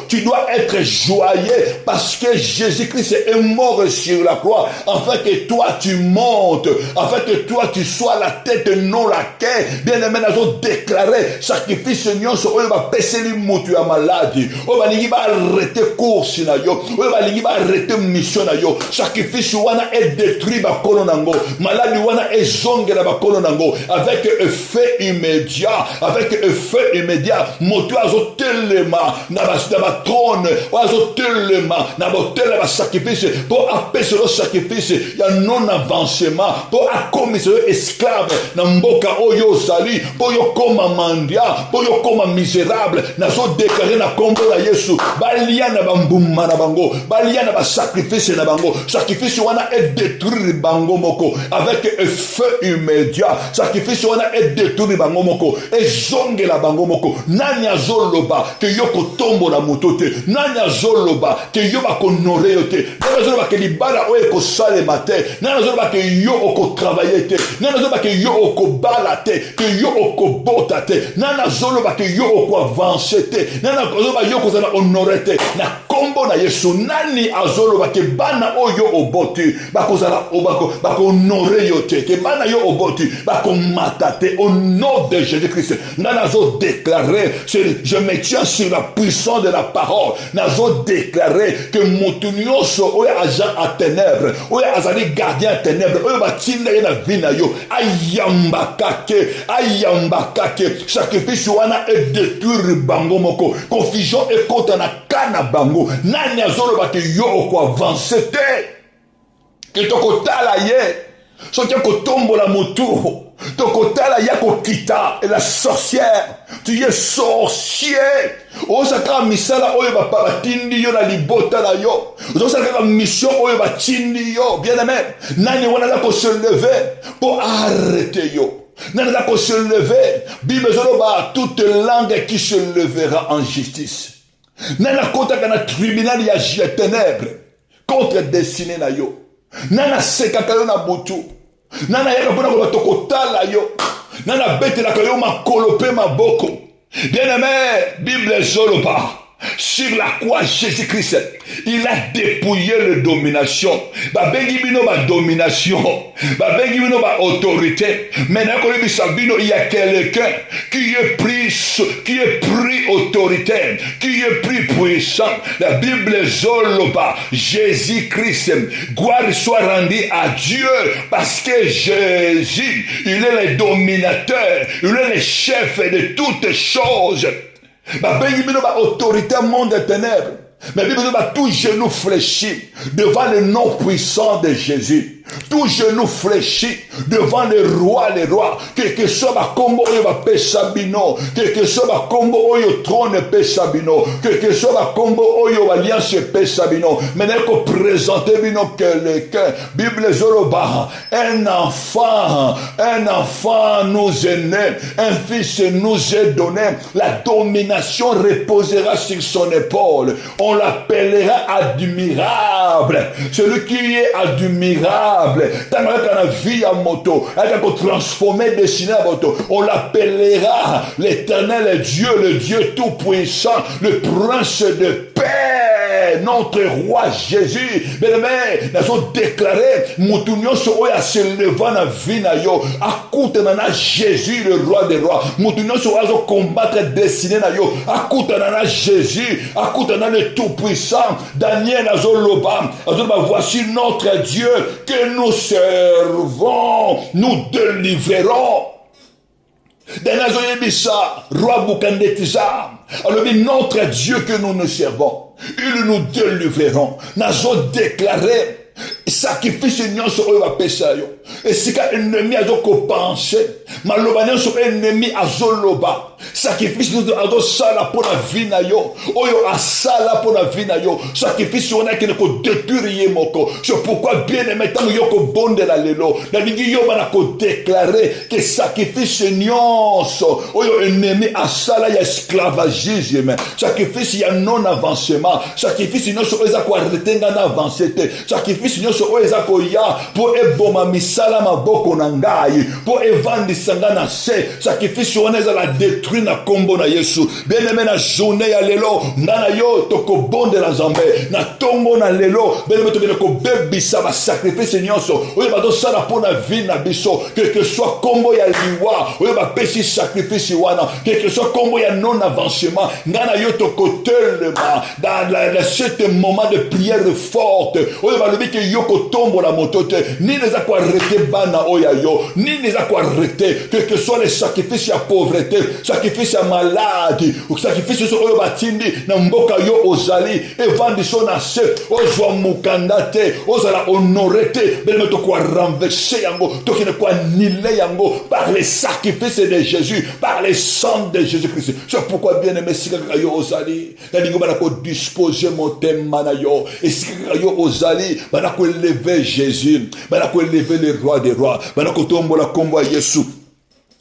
Tu dois être joyeux parce que Jésus-Christ est mort sur la croix, afin que toi tu montes, afin que toi tu sois la tête, non la quai. Bien aimé, nous avons déclaré sacrifice Seigneur sur eux, va passer les motu ya maladie. O balingi ba arrêter course na yo. O balingi ba arrêter mission na yo. Sacrifice wana est détruit ba kono nango. Maladie wana est zongela ba kono nango avec effet immédiat, avec effet immédiat. Motu azo telema na ba trône, azo telema na ba telema sacrifice pour appeler le sacrifice ya non avancement, pour accomplir esclave na mboka oyo sali, pour yo koma mandia, pour yo koma misérable. Nazo déclaré na kombo la Yesu balia na bambuma na bango, balia na ba sacrifice na bango. Sacrifice wana est détruit bango moko avec feu immédiat. Sacrifice wana est détruit bango moko et zonge la bango moko. Nani azoloba que yoko tombo la motote, nani azoloba que yo ba konore yote, nani azoloba que libala oye ko sale matin, nani azoloba que yo oko travailler te, nani azoloba que yo oko balate, que yo oko botate, nani azoloba que yo oko avancer. Nana kozoloba yo kozala honorete na kombo na Yesu. Nani azoloba ke bana oyo oboti bakozala obako bako honore yo te, ke bana yo oboti bako matate au nom de Jésus-Christ. Nana zo déclarer, je me tiens sur la puissance de la parole. Nazo déclarer que motunyoso oya agent à ténèbres, oya azali gardien à ténèbres, oya batinda na vina yo ayambakake sacrifice wana est détruit bango moko. Confusion et contre na kana bango. Nani azoloba ke yo oko avancer te. Que tokotala ye. Soki kotombola motu. Tokotala ya kokita et la sorcière. Tu es sorcier. Osaka misala oyo ba tindi yo na libota na yo. Osaka mission oyo ba tindi yo. Bien aimé. Nani wana la ko se lever pour arrêter yo. Nani la ko se lever. Bible zoloba toute langue qui se levera en justice. Nana kota kana tribunal ya ténèbres contre destiné na yo. Nana sekaka yo na butu. Nana yaka pona ko batokotala yo. Nana betela ka yo makolo pe maboko. Bien aimé, Bible zoloba. Sur la croix, Jésus-Christ, il a dépouillé la domination. Babengi bino ba domination. Babengi bino ba autorité. Maintenant, il y a quelqu'un qui est pris autoritaire, qui est pris puissant. La Bible zoloba, Jésus-Christ, gloire soit rendue à Dieu parce que Jésus, il est le dominateur, il est le chef de toutes choses. Babengi bino ba autorité monde des ténèbres. Mais Bible dit tout genou fléchi devant le nom puissant de Jésus. Tout genou fléchi devant le roi, les rois. Que soit ma combo oyo ba pesabino, que soit ma combo oyo trône pesabino, que soit ma combo oyo alliance pesabino. Maintenant qu'on présente bino quelqu'un. Bible zoroba, un enfant nous est né, un fils nous est donné. La domination reposera sur son épaule. On l'appellera admirable. Celui qui est admirable. On l'appellera l'Éternel Dieu, le Dieu tout-puissant, le prince de paix. notre roi Jésus. Bien-aimé, nous avons déclaré, Moutounion Soya se levant na vie na yo, akutana na Jésus, le roi des rois. Moutounion Soya zo combattre destiné na yo, akutana na Jésus, akutana le tout-puissant. Daniel Azoloba, voici notre Dieu que nous servons, nous délivrerons. Daniel Zoyebisa, roi Boukandetiza, alors notre Dieu que nous servons, il nous délivrerons. Nous avons déclaré sacrifice nyonso oyo bapesa yo esika ennemi azokopense maloba nyonso ennemi azoloba sacrifice azosala mpo na vi na yo oyo asala mpo na vi na yo sacrifice wana ekende kodétruire ye moko. C'est pourquoi bien aimé ntango yo kobondela lelo nalingi yo bana kodeklare ke sacrifice nyonso oyo ennemi asala ya esclavagisme, sacrifice ya non avancement, sacrifice nyonso oyo eza koarrete nga na avance te, sacrifice nyonso oyo eza koya mpo eboma misala maboko na ngai mpo evandisa nga na se, sacrifice wana eza la détruire na kombo na Yesu. Bien aimé na journée ya lelo nga na yo tokobondela Nzambe na tongo na lelo bien aimé tokende kobebisa ba sacrifice nyonso oyo bazosala mpo na vie na biso, quel que soit kombo ya liwa oyo bapesi sacrifice wana, quel que soit kombo ya non avancement nga na yo tokotelema dans cet moment de prière forte oyo balobi ke yo kotombola moto te nini eza koarrete bana oyo yo, nini eza koarrete quel que soit les sacrifices ya pauvreté, sacrifice ya maladi, sacrifice oyo batindi na mboka yo ozali evandiso na se ozwa mukanda te ozala honoré te bele tokwa renverser yango tokine kwa nile yango par les sacrifices de Jésus, par les sang de Jésus-Christ. C'est pourquoi bien aimé sika yo ozali na lingo bana ko disposer motema na yo et sika yo ozali bana ko élever Jésus, bana ko élever le roi des rois, bana ko tombola kombo ya Yesu,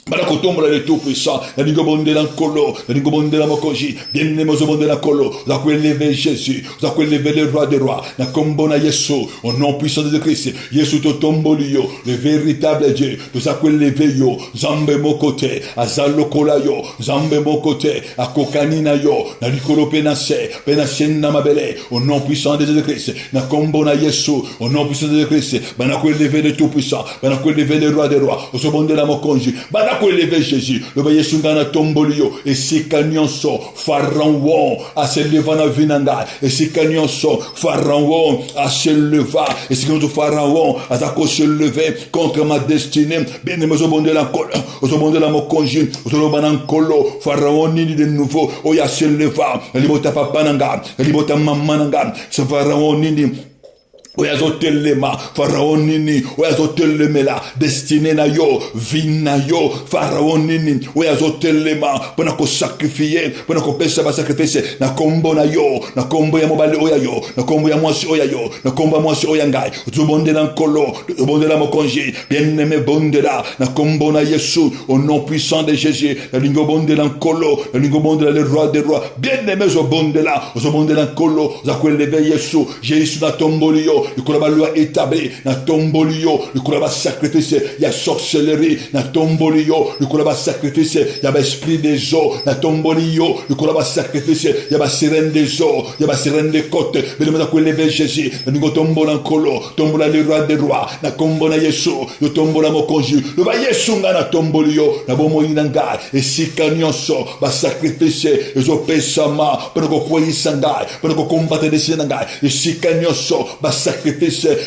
bana kotombola le tout puissant na lingo bondela nkolo na lingo bondela mokoji bien aimé bondela kolo za ko élever Jésus, za ko élever le roi des rois na kombo na Yesu au nom puissant de Christ. Yesu to tomboli yo le véritable Dieu to za ko élever yo Zambe mokote azalo kola yo Zambe mokote akokani na yo na likolo penase na mabele au nom puissant de Jésus-Christ na kombo na Yesu au nom puissant de Christ bana ko élever le tout puissant bana ko élever le roi des rois au so bondela mokonji bana ko élever Jésus le ba Yesu ngana tombolio et sika nyonso pharaon a se leva na vinanga et sika nyonso pharaon a se leva et sika nyonso pharaon a se lever contre ma destinée bien aimé zo bondela kolo zo bondela mokonji zo bana nkolo pharaon ni de nouveau o ya se leva libota papa nanga libota mama nanga ce pharaon ni oyazotelema pharaon nini oyazotelemela destiné na yo vie na yo pharaon nini oyazotelema pona ko sacrifier pona ko pesa ba sacrifice na kombo na yo na kombo ya mobali oya yo na kombo ya mwasi oya yo na kombo ya mwasi oya ngai tubondela nkolo tubondela mokonji bien aimé bondela na kombo na Yesu au nom puissant de Jésus na lingo bondela nkolo na lingo bondela le roi des rois bien aimé zo bondela nkolo za ko élever Yesu Jésus na tomboli yo le kolaba loi établi na tombolio le kolaba sacrifice ya sorcellerie na tombolio le kolaba sacrifice ya ba esprit des eaux na tombolio le kolaba sacrifice ya ba sirène des eaux ya ba sirène des côtes bele mena ko lever Jésus na ningo tombola nkolo tombola le roi des rois na kombo na Yesu yo tombola mokonji le ba Yesu nga na tombolio na bomo inanga e sikanyonso ba sacrifice ezo pesama pour ko koyisa ngai pour ko combattre des ngai e sikanyonso ba sacrifice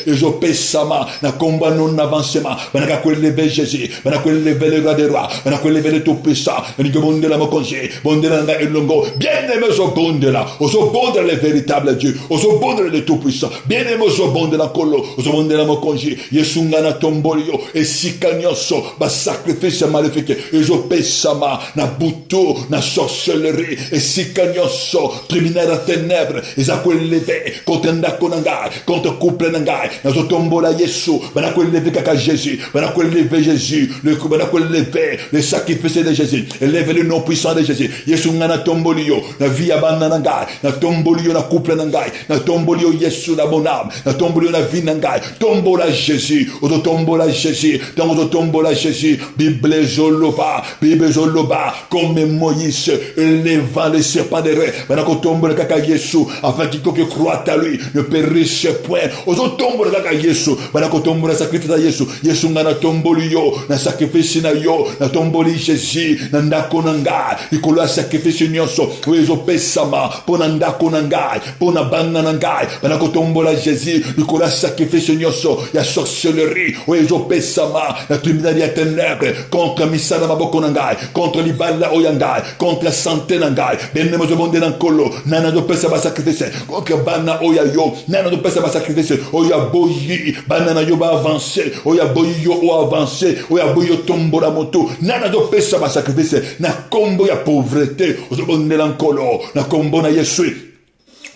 ezo pesama na combat non avancement banaka ko lever Jésus banaka ko lever le roi des rois banaka ko lever le tout puissant ni ko bondela mokonji bondela nga elongo bien aimé zo bondela le véritable Dieu ozo bondela le tout puissant bien aimé zo bondela kolo ozo bondela mokonji Yesu nga na tombolio e sikanyoso ba sacrifice maléfique ezo pesama na buto na sorcellerie e sikanyoso criminel à ténèbres eza ko lever contre ndako nanga contre notre couple nangai, notre tombola yesu, banako lever kaka Jésus, banako lever Jésus, banako lever le sacrifice de Jésus, lever le nom puissant de Jésus. Yesu ngana tombolio, na vie abanda nangai, na tombolio na couple nangai, na tombolio Yesu na mon âme, na tombolio na vie nangai, tombola Jésus, oto tombola Jésus, dans oto tombola Jésus, Bible zoloba, comme Moïse élevant le serpent de rêve, banako tombola kaka Yesu, afin qu'il croit à lui, ne périsse point. Oto tombola kaka Yesu, banako tombola sacrifice à Yesu, Yesu ngana tombolio, na sacrifice na yo, na tomboli Jésus, na ndako nangai, ikolo sacrifice nyonso, oyo pesama, pona ndako nangai, pona banga nangai, banako tombola Jésus, ikolo sacrifice nyonso, ya sorcellerie, oyo pesama, na tribunal ya ténèbres, contre misala maboko nangai, contre libala oyangai, contre la santé nangai, benemo zo monde nankolo, nana do pesa ba sacrifice, contre bana oya yo, nana do pesa ba sacrifice, oya boyi, bana na yo ba avancer, oya boyi yo o avancer, oya boyi yo tombola moto, nana do pesa ba sacrifice, na combo ya pauvreté, ozo bonde nankolo, na combo na Yesu.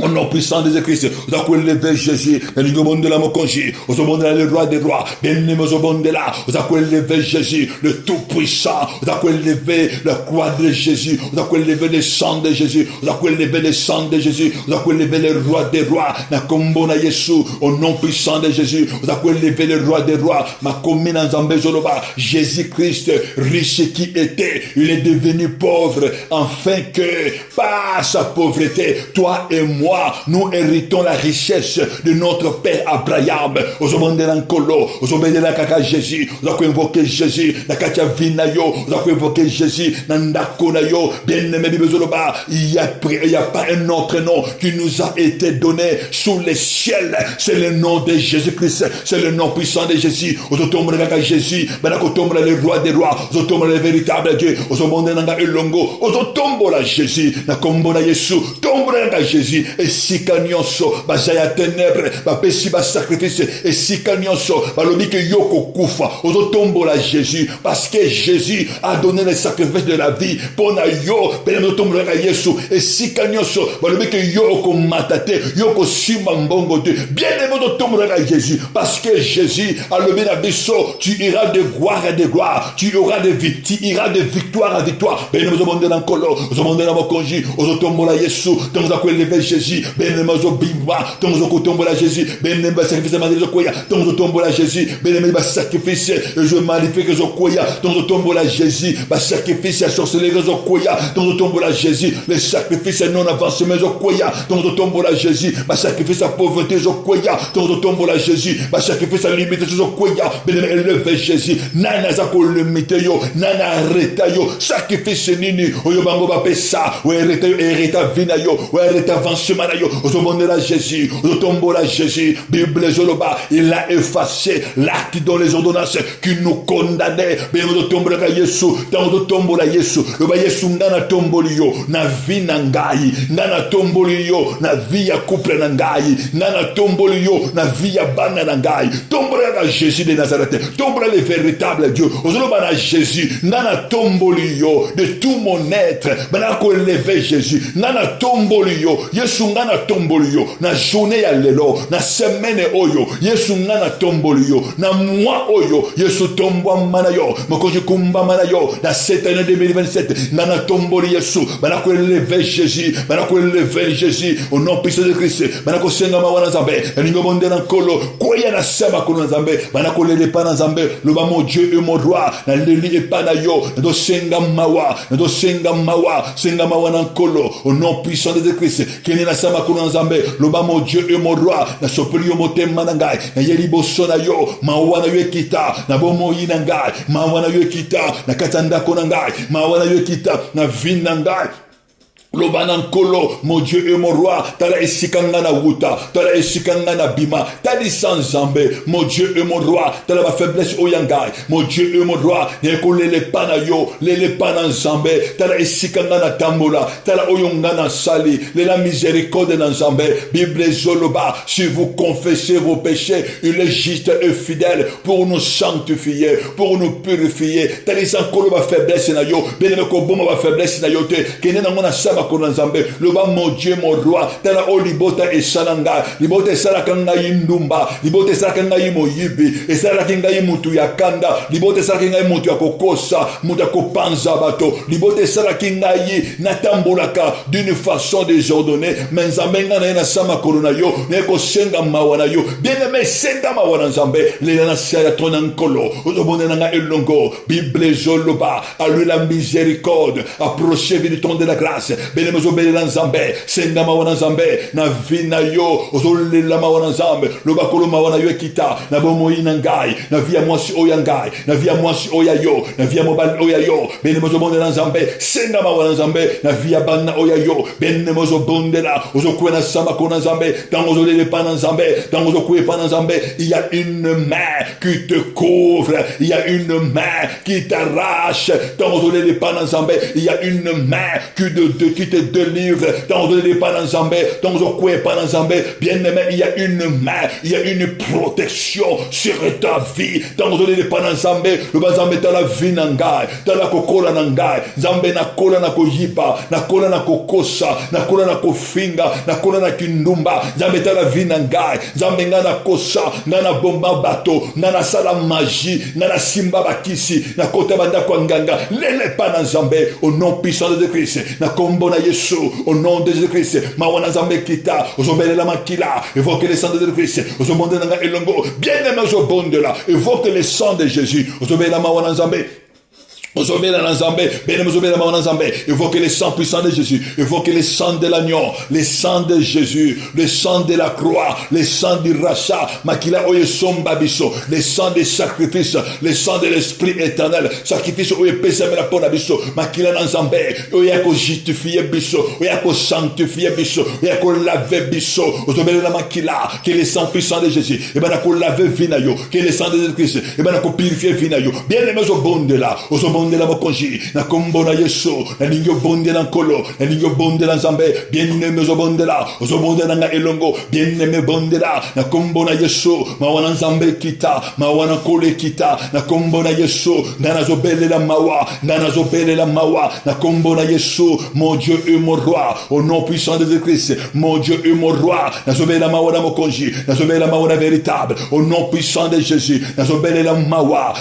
Au nom puissant de Jésus-Christ, vous avez levé Jésus, le monde de la mokonji, vous avez le roi des rois, bien-aimé au monde de là, vous avez levé Jésus, le tout-puissant, vous avez levé la croix de Jésus, vous avez levé le sang de Jésus, vous avez levé le sang de Jésus, vous avez levé le roi des rois, na kombo na Yesu, au nom puissant de Jésus, vous avez levé le roi des rois, ma commune en Zambé Zoloba, Jésus-Christ, riche qui était, il est devenu pauvre, afin que, par sa pauvreté, toi et moi, nous héritons la richesse de notre père Abraham. Aux hommes de l'Ankolo, aux hommes de la Kaka Jésus, nous avons invoqué Jésus, la Katia Vinayo, nous avons invoqué Jésus, Nandakonayo, bien-aimé Bibezoloba, il n'y a pas un autre nom qui nous a été donné sous les ciels. C'est le nom de Jésus-Christ, c'est le nom puissant de Jésus. Aux hommes de la Kaka Jésus, Banakotomba le roi des rois, aux hommes le véritable Dieu, aux hommes de Nanga Elongo, aux hommes la Jésus, na kombo na Yesu, tombe na Jésus. Et si nyonso bazaya ténèbres bapesi ba sacrifice et si nyonso balobi ke yoko kufa ozotombola Jésus parce que Jésus a donné le sacrifice de la vie pour na yo pena tombola Yesu et si nyonso balobi ke yoko matate yoko simba mbongo te bien aimé tombola Jésus parce que Jésus a levé na biso tu iras de gloire à de gloire tu iras de victoire à victoire bien aimé monde dans kolo monde na mokonji ozotombola Yesu donc za lever Jésus ben zo bimba tonzo kotombola Jésus ben ba sacrifice ma zo koya tonzo tombola Jésus ben ba sacrifice je magnifique zo koya tonzo tombola Jésus ba sacrifice à sorcellerie zo koya tonzo tombola Jésus le sacrifice non avancement zo koya tonzo tombola Jésus ba sacrifice à pauvreté zo koya tonzo tombola Jésus ba sacrifice à limite zo koya ben élever Jésus nana za ko limite yo nana arrêta yo sacrifice nini oyo bango ba pesa o ereta vina yo o ereta avancement yo ozomonela Jésus otombola Jésus Bible zoloba il a effacé l'acte dans les ordonnances qui nous condamnait bien otombola Yesu dans otombola Yesu ba Yesu ngana tomboli yo na vie na ngai ngana tomboli yo na vie ya couple na ngai ngana tomboli yo na vie ya bana na ngai tombola Jésus de Nazareth tombola le véritable Dieu ozoloba na Jésus ngana tomboli yo de tout mon être bana ko lever Jésus ngana tomboli yo Yesu ngana tomboli yo na journée ya lelo na semaine oyo Yesu ngana tomboli yo na mois oyo Yesu tombwa mana yo mokoji kumba mana yo na cette année 2027 ngana tomboli Yesu bana ko lever Jésus bana ko lever Jésus au nom puissant de Christ bana ko senga mawana Nzambe ningo monde na kolo koya na sema ko Nzambe bana ko lele pa na Nzambe le ba mon Dieu et mon roi na leli e pa na yo do senga mawa senga mawa na kolo au nom puissant de Christ kene na sama ko Nzambe le ba mon Dieu et mon roi na sopeli yo motema na ngai na yeli boso na yo mawa na yo ekita na bomo yi na ngai mawa na yo ekita na katanda ko na ngai mawa na yo ekita na vina ngai Lobanankollo, mon Dieu et mon roi, tala esikanga na wuta, tala esikanga na bima, tali sans zambe, mon Dieu et mon roi, tala ma faiblesse oyangai, mon Dieu et mon roi, nekole le panayo, le panan zambe, tala esikanga na tambola, tala oyonga na sali, la miséricorde na zambe, Bible zoloba, si vous confessez vos péchés, il est juste et fidèle pour nous sanctifier, pour nous purifier, tali sankolo ma faiblesse na yo, beneko bomo ma faiblesse na yo te, kenena mona sama kona nzambe loba mon Dieu mon roi tala o libota esalanga libota esalaka ngai ndumba libota esalaka ngai moyibi esalaka ngai mutu ya kanda libota esalaka ngai mutu ya kokosa mutu ya kopanza bato libota esalaka ngai natambolaka d'une façon désordonnée mais nzambe nga na ye na sama kolona yo na ye kosenga mawa na yo bien-aimé senga mawa na nzambe lela na sia ya tona nkolo ozobonela nga elongo Bible ezoloba à lui la miséricorde approchez-vous du temps de la grâce bien-aimé ozobelela nzambe senga mawa na nzambe na vi na yo ozolela mawa na nzambe loba kolo mawa na yo ekita na bomoi na ngai na vi ya mwasi oya ngai na vi ya mwasi oya yo na vi ya mobali oya yo bien-aimé ozobondela nzambe senga mawa na nzambe na vi ya bana oya yo bien-aimé ozobondela ozokwena sama kona nzambe tango ozolele pa na nzambe tango ozokwe pa na nzambe il y a une main qui te couvre il y a une main qui t'arrache tango ozolele pa na nzambe il y a une main qui te délivre tango ozolele pa na nzambe tango ozokwe pa na nzambe bien-aimé il y a une main il y a une protection sur ta vie tango ozolele pa na nzambe loba nzambe tala vi na ngai tala kokola na ngai nzambe nakola na koyipa nakola na kokosa nakola na kofinga nakola na kindumba nzambe tala vi na ngai nzambe nga nakosa nga na bomba bato nga nasala magie nga nasimba bakisi nakota bandako ya nganga lele pa na nzambe au nom puissant de Christ na kombo na Yesu au nom de Jésus-Christ mawa na nzambe kita ozobelela makila évoque le sang de Christ ozobonde na nga elongo bien-aimé ozobonde la évoque le sang de Jésus ozobelela mawa na nzambe Évoquez le sang puissant de Jésus. Évoquez le sang de l'agneau, le sang de Jésus, le sang de la croix, le sang du rachat, makila oye somba biso, le sang des sacrifices, le sang de l'esprit éternel, sacrifice oye pesa mela pona biso, makila nanzambe, oye ko justifier biso, oye ko sanctifier biso, oye ko laver biso, ozobele la makila, que le sang puissant de Jésus, et ben ko laver vinayo, que le sang de Christ, et ben ko purifier vinayo. Bien aimé au bonde là, bonde la mokonji na kombo na Yesu na ningo bonde na nkolo na ningo bonde na nzambe bien-aimé bonde la ozobonde na elongo bien-aimé bonde la na kombo na Yesu mawana nzambe kita mawana kole kita na kombo na Yesu na nazobele la mawa na kombo na Yesu mon Dieu et mon roi au nom puissant de Christ mon Dieu et mon roi nazobele la mawa na mokonji nazobele la mawa na véritable au nom puissant de Jésus nazobele la mawa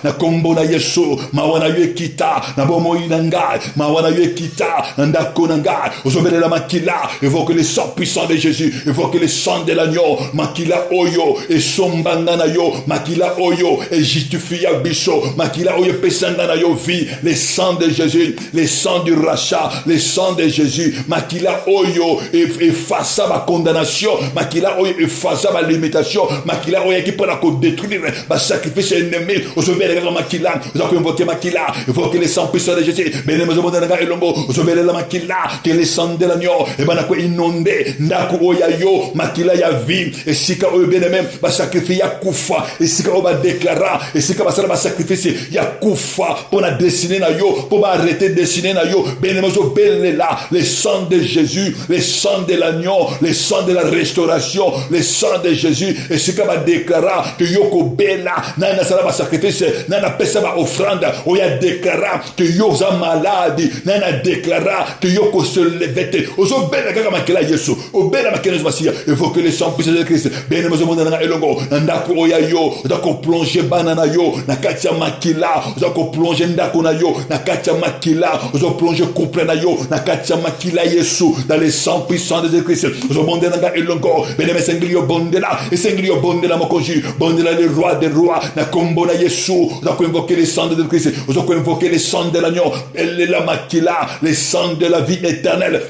na kombo na Yesu mawana yekita na bomoi na ngai mawana yekita na ndako na ngai ozobele la makila évoque le sang puissant de Jésus évoque le sang de l'agneau makila oyo et sombanga na yo makila oyo et justifia biso makila oyo pesanga na yo vie le sang de Jésus le sang du rachat le sang de Jésus makila oyo efface ma condamnation makila oyo efface ma limitation makila oyo qui peut la détruire ma sacrifice ennemi ozobele la makila invoquer makila, invoquer le sang puissant de Jésus. Bénémoine Zobonanga elongo, zobele la makila, que le sang de l'agneau, et banako inondé, ndaku oyayo, makila ya vie, et sika oyo bénémoine, ba sacrifice ya kufa, et sika oba déclara, et sika basala ba sacrifice ya kufa, pour la dessiner na yo, pour arrêter de dessiner na yo, bénémoine zobele la, le sang de Jésus, le sang de l'agneau, le sang de la restauration, le sang de Jésus, et sika ba déclara, que yoko bela, nana sala ba sacrifice, nana pesa ba offrande, oya déclara que yo za malade, nana déclara que yo ko se levete, ozo bela kaka makela Yesu, o bela makela Masia, évoque le sang puissant de Christ, bene mozo mona na elongo, ndako oya yo, oza ko plonger banana yo, na katia makila, oza ko plonger ndako na yo, na katia makila, oza plonger couple na yo, na katia makila Yesu, dans le sang puissant de Christ, ozo bonde na elongo, bene mesengli yo bonde la, et sengli yo bonde la mokonji, bonde la le roi des rois, na kombo na Yesu, oza ko invoquer le sang de Christ, oza ko invoquer le sang de l'agneau, elle est la makila, le sang de la vie éternelle.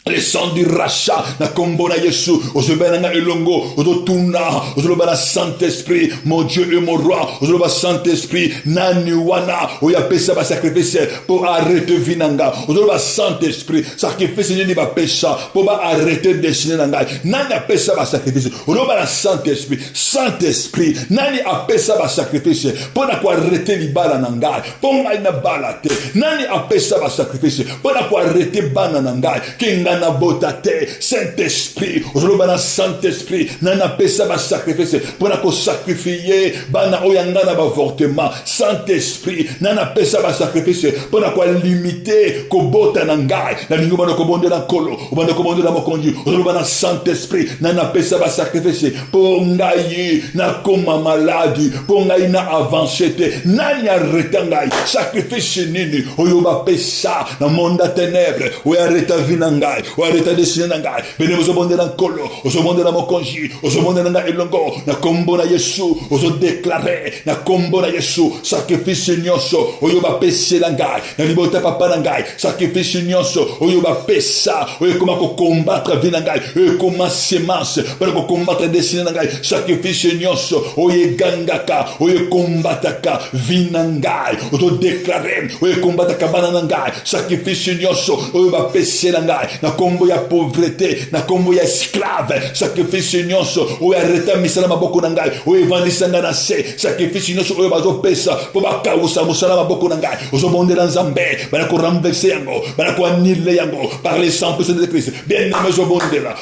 Le sang du rachat, na kombo na Yesu, ozobenanga elongo, ozotuna, ozolobana Saint-Esprit, mon Dieu et mon roi, ozoloba Saint-Esprit, nani wana, oyapesa ba sacrifice, pour arrêter vinanga, ozoloba Saint-Esprit, sacrifice ni ba pesa, pour ba arrêter dessiner nanga, nani apesa ba sacrifice, ozoloba Saint-Esprit, Saint-Esprit, nani apesa ba sacrifice, pour na ko arrêter libala nanga, pour na balate, nani apesa ba sacrifice, pour na ko arrêter bana nanga, kinga nana botate Saint-Esprit ozoloba Saint-Esprit nana pesa ba sacrifice pona ko sacrifier bana oyanga na ba avortement Saint-Esprit nana pesa ba sacrifice pona ko limiter ko bota na ngai na lingo bana ko bonde na kolo bana ko bonde na mokonji ozoloba na Saint-Esprit nana pesa ba sacrifice po ngai na koma maladi po ngai na avancer te nani arrêta ngai sacrifice nini oyoba pesa na monde ténèbres oya arrêta vina ngai oya arrêta desine na ngai bene ozobonde na kolo ozobonde na mokonji ozobonde na ngai elongo na kombo na Yesu ozo déclarer na kombo na Yesu sacrifice nyonso oyoba pesa na ngai na libota papa na ngai sacrifice nyonso oyoba pesa oyekoma ko combattre vina ngai oyekoma semence para ko combattre desine na ngai sacrifice nyonso oyegangaka oyekombataka vina ngai ozo déclarer oyekombataka bana na ngai sacrifice nyonso oyoba pesa na ngai na kombo ya pauvreté na kombo ya esclave sacrifice nyonso oyareta misala maboko na ngai oyevandisa ngai na se sacrifice nyonso oyo bazopesa po bakawusa mosala maboko na ngai ozobondela nzambe bana ko renverser yango bana ko annule yango par le sang puissant de Christ bien aimé ozobondela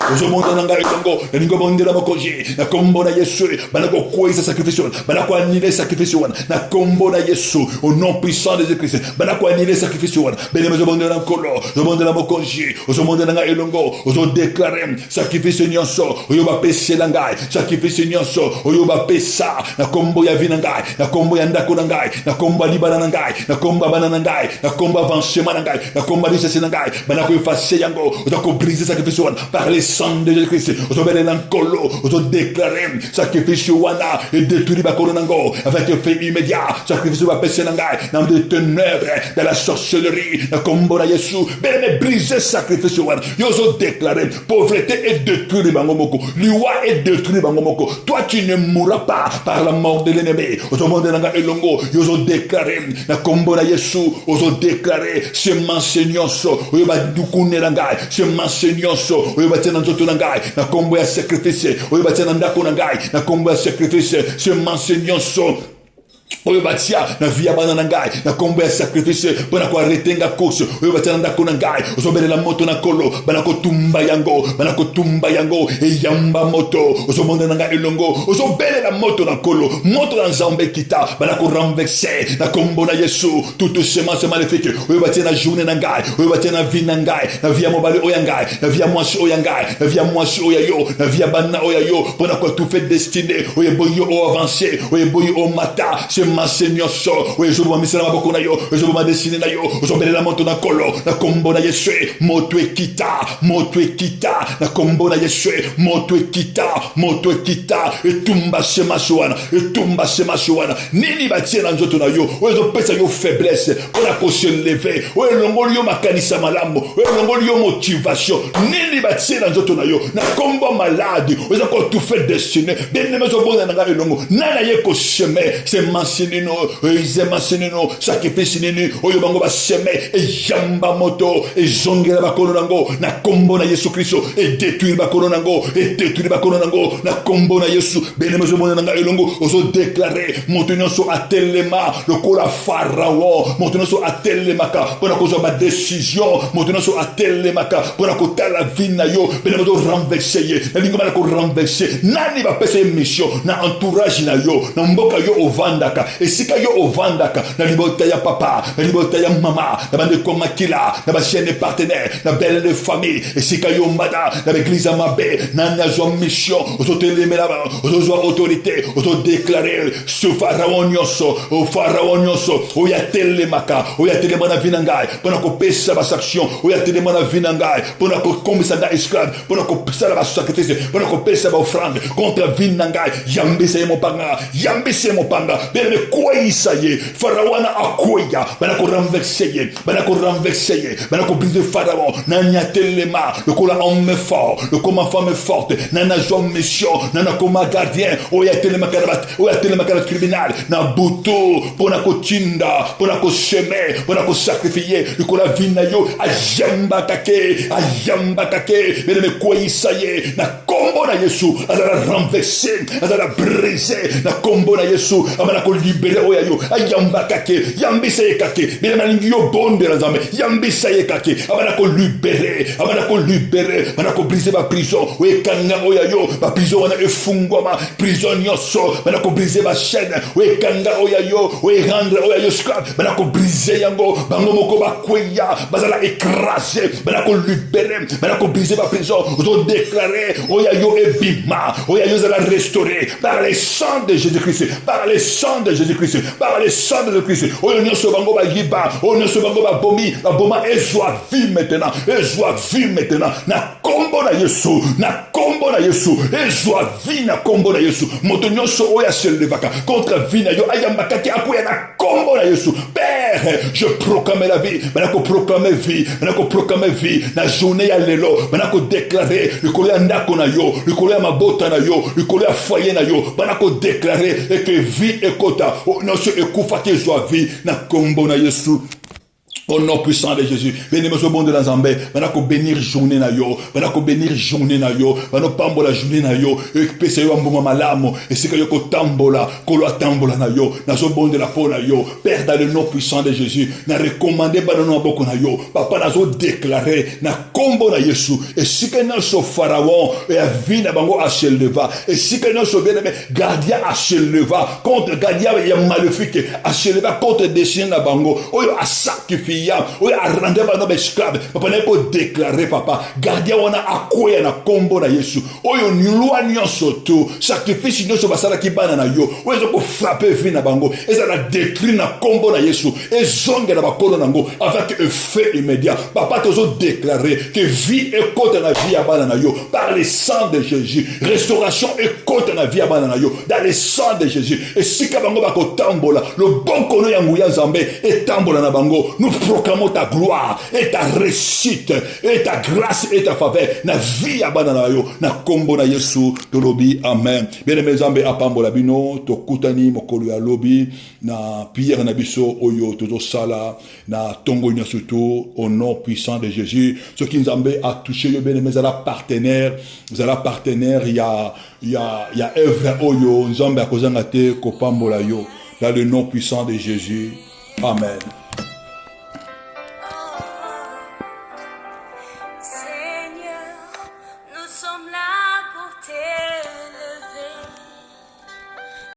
na ngai yango na ningo bondela mokoji na kombo na Yesu bana ko kweza sacrifice bana ko annule sacrifice na kombo na Yesu au nom puissant de Christ bana ko annule sacrifice bien aimé ozobondela nkolo ozobondela mokoji ozobondela ngai elongo ozo déclarer sacrifice nyonso oyoba pesa na ngai sacrifice nyonso oyoba pesa na kombo ya vina ngai na kombo ya ndako na ngai na kombo ya libana na ngai na kombo ya bana na ngai na kombo ya avancement na ngai na kombo ya richesse na ngai bana ko effacer yango ozo ko briser sacrifice par le sang de Jésus-Christ ozo bele na nkolo ozo déclarer sacrifice wana et détruire bakolo nango avec effet immédiat sacrifice wa pesa na ngai dans des ténèbres de la sorcellerie na kombo na Yesu bele briser sacrifice wana yozo déclarer pauvreté et détruire bangomoko liwa et détruire bangomoko toi tu ne mourras pas par la mort de l'ennemi ozomonde nanga elongo yozo déclarer na kombo na Yesu ozo déclarer semence nyonso oyoba dukune na ngai semence nyonso oyoba tena nzoto na ngai na kombo ya sacrifice oyoba tena ndako na ngai na kombo ya sacrifice semence nyonso oyo batia na via bana na ngai na kombo ya sacrifice pona ko retenga course oyo batia na ndako na ngai ozobele la moto na kolo bana ko tumba yango e yamba moto ozomonda na ngai elongo ozobele la moto na kolo moto na nzambe kita bana ko renverser na kombo na Yesu toute semence maléfique oyo batia na journée na ngai oyo batia na vie na ngai na via mobali oya ngai na via mwasi oya ngai na via mwasi oya yo na via bana oya yo pona ko tout fait destiné oyo boyo o avancer oyo boyo o mata semence nyonso oyo ezoba misala maboko na yo ezoba desine na yo ozobelela moto na kolo na kombo na Yesu moto ekita na kombo na Yesu moto ekita etumba semence wana nini batie na nzoto na yo oyo ezopesa yo faiblesse pona ko se lever oyo longoli yo makanisa malamu oyo longoli yo motivation nini batie na nzoto na yo na kombo malade oyo ko tout fait destiné bien ne mezobona na ngai longo nana ye ko semer semence nino izema senino sacrifice nini oyo bango ba semer e yamba moto e zongela bakolo nango na kombo na Yesu Kristo e détruire bakolo nango na kombo na Yesu bene mezobona nanga elongo ozo déclarer moto nyonso atelema lokola Pharaon moto nyonso atelemaka pona ko zo ba décision moto nyonso atelemaka pona ko tala vina yo bene mezo renverser na lingo ba ko renverser nani ba pesa mission na entourage na yo na mboka yo ovandaka esika yo ovandaka na libota ya papa na libota ya mama na bande komakila na ba chaîne partenaire na belle famille esika yo mbada na l'église mabe na nazo mission ozotelemela ozo autorité ozo déclarer ce pharaon nyonso oyatelemaka oyatelemana vinangai pona ko pesa ba sanction oyatelemana vinangai pona ko komisa da esclave pona ko pesa la sacrifice pona ko pesa ba offrande contre vinangai yambise mo panga bene koisa ye pharaon akoya bana ko renverser bana ko briser pharaon na nyatelema le kola homme fort le comme femme forte na nazo mission na comme gardien oyatelema kara criminal na buto pona ko tinda pona ko semer pona ko sacrifier le kola vina yo ayamba kake bene koisa ye na kombo na Yesu azala renverser azala briser na kombo na Yesu amana ko libérer oyayo ayamba kake yambisa yekake bien malingi yo bonde la nzambe yambisa yekake abana ko libérer bana ko briser ba prison wekanga oyayo ba prison wana efungwama prison nyoso bana ko briser ba chaîne wekanga oyayo we rendre oyayo scrap bana ko briser yango bango moko ba kweya bazala écraser bana ko libérer bana ko briser ba prison ozo déclarer oyayo ebima oyayo zala restaurer par les sang de Jésus-Christ, par les sang de Jésus-Christ, par les sang de Jésus-Christ. Oyo nyoso bango ba yiba, oyo nyoso bango ba bomi, la boma ezwa vie maintenant, na kombo na Yesu, ezwa vie na kombo na Yesu. Moto nyoso oya se levaka contre vie na yo ayambaka ki akuya na kombo na Yesu. Père, je proclame la vie, banako proclamer vie, na journée ya lelo, banako déclarer le kolia ndako na yo, le kolia mabota na yo, le kolia foyer na yo, banako déclarer et que vie ekota, non se ekufate zwa vie na kombo na Yesu. Au nom puissant de Jésus, venez me bon de la Zambé, banako bénir journée na yo, banako pambola journée na yo, et pese yo amboma malamo, et c'est que yo ko tambola na yo, na so bon de la peau na yo, Père dans le nom puissant de Jésus, na recommandé banano boko na yo, papa na so déclaré, na kombo na Yesu, et si que non so pharaon, et a vie na bango a se leva, et si que non so bien aimé, gardien a se leva, contre gardien ya maléfique, a se leva contre dessin na bango, oyo a sacrifié. Oui, à rendre ba no esclave. Papa na ko déclarer papa, gardien wana akoya na kombo na Yesu. Oyo nilwa nyonso to, sacrifice nyonso basala ki bana na yo. Oyo zo ko frapper vie na bango. Eza na détruire na kombo na Yesu. Ezonge na bakolo nango avec effet immédiat. Papa tozo déclarer que vie et côte na vie à bana na yo par le sang de Jésus. Restauration et côte na vie à bana na yo dans le sang de Jésus. Et si ka bango ba ko tambola, le bon kono ya nguya Nzambe et tambola na bango. Nous proclamons ta gloire et ta réussite et ta grâce et ta faveur na vie ya bana na yo na kombo na Yesu tolobi amen. Bien aimés Nzambe apambola bino to kutani mokolo ya lobi na prière na biso oyo tozo sala na tongo nyonso to au nom puissant de Jésus. Ce qui Nzambe a touché yo bien aimés à la partenaire il y a œuvre oyo Nzambe akozanga te ko pambola yo dans le nom puissant de Jésus. Amen.